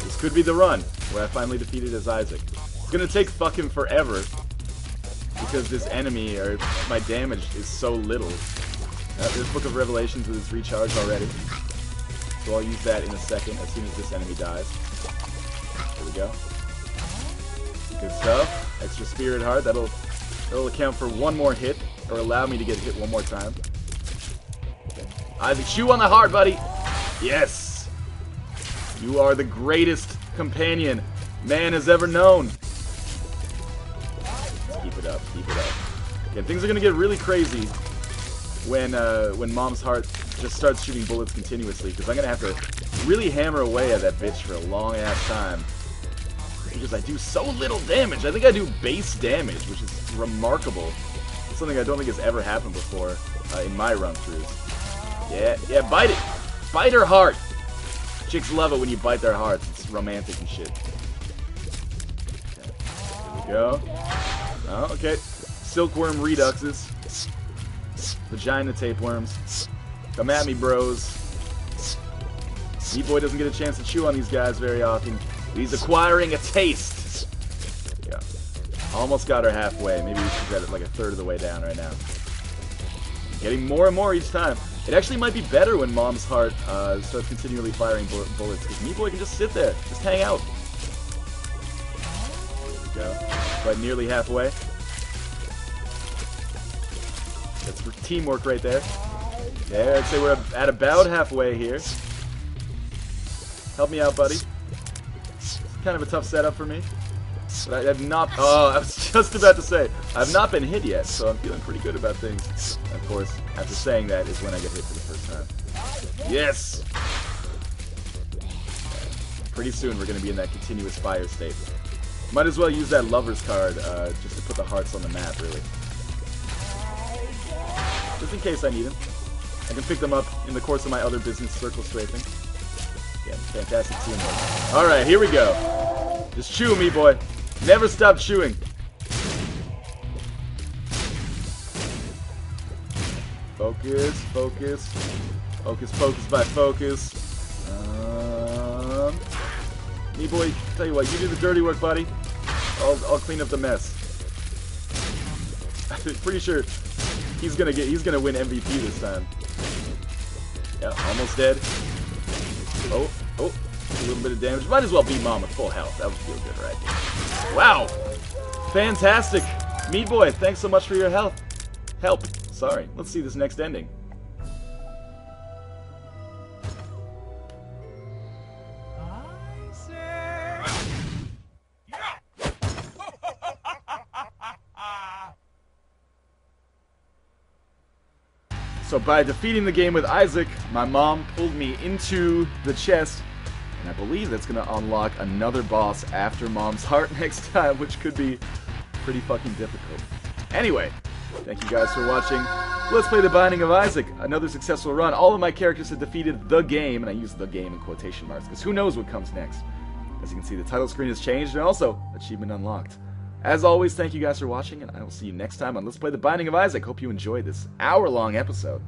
This could be the run, where I finally defeated his Isaac. It's gonna take fucking forever, because this enemy, or my damage, is so little. There's Book of Revelations with its recharge already. So I'll use that in a second, as soon as this enemy dies. There we go. Good stuff. Extra Spirit Heart, that'll account for one more hit, or allow me to get hit one more time. Isaac, chew on the heart, buddy! Yes! You are the greatest companion man has ever known. Let's keep it up, keep it up. Okay, things are gonna get really crazy when Mom's heart just starts shooting bullets continuously, because I'm gonna have to really hammer away at that bitch for a long ass time. Because I do so little damage. I think I do base damage, which is remarkable. It's something I don't think has ever happened before in my run-throughs. Yeah, bite it! Bite her heart! Chicks love it when you bite their hearts. It's romantic and shit. Okay. Here we go. Oh, okay. Silkworm reduxes. Vagina tapeworms. Come at me, bros. Meat Boy doesn't get a chance to chew on these guys very often. He's acquiring a taste. Yeah. Almost got her halfway. Maybe we should get it like a third of the way down right now. Getting more and more each time. It actually might be better when Mom's heart starts continually firing bullets, because Meat Boy can just sit there, just hang out. There we go. Right, nearly halfway. That's for teamwork right there. Yeah, I'd say we're at about halfway here. Help me out, buddy. It's kind of a tough setup for me. But I have not... Oh, I was just about to say, I've not been hit yet, so I'm feeling pretty good about things. Of course, after saying that is when I get hit for the first time. Yes! Pretty soon we're going to be in that continuous fire state. Might as well use that lover's card just to put the hearts on the map, really. Just in case I need them. I can pick them up in the course of my other business, circle strafing. Again, fantastic teamwork. Alright, here we go. Just chew, Meat Boy. Never stop chewing. Focus, focus. Focus, focus by focus. Meat Boy, tell you what, you do the dirty work, buddy. I'll clean up the mess. I'm pretty sure he's gonna win MVP this time. Yeah, almost dead. Oh, a little bit of damage. Might as well beat Mom with full health. That would feel good, right? Wow, fantastic, Meat Boy. Thanks so much for your help. Sorry. Let's see this next ending. So by defeating the game with Isaac, my mom pulled me into the chest, and I believe that's going to unlock another boss after Mom's heart next time, which could be pretty fucking difficult. Anyway, thank you guys for watching. Let's play The Binding of Isaac. Another successful run. All of my characters have defeated the game, and I use the game in quotation marks, because who knows what comes next. As you can see, the title screen has changed, and also, achievement unlocked. As always, thank you guys for watching, and I will see you next time on Let's Play The Binding of Isaac. Hope you enjoyed this hour-long episode.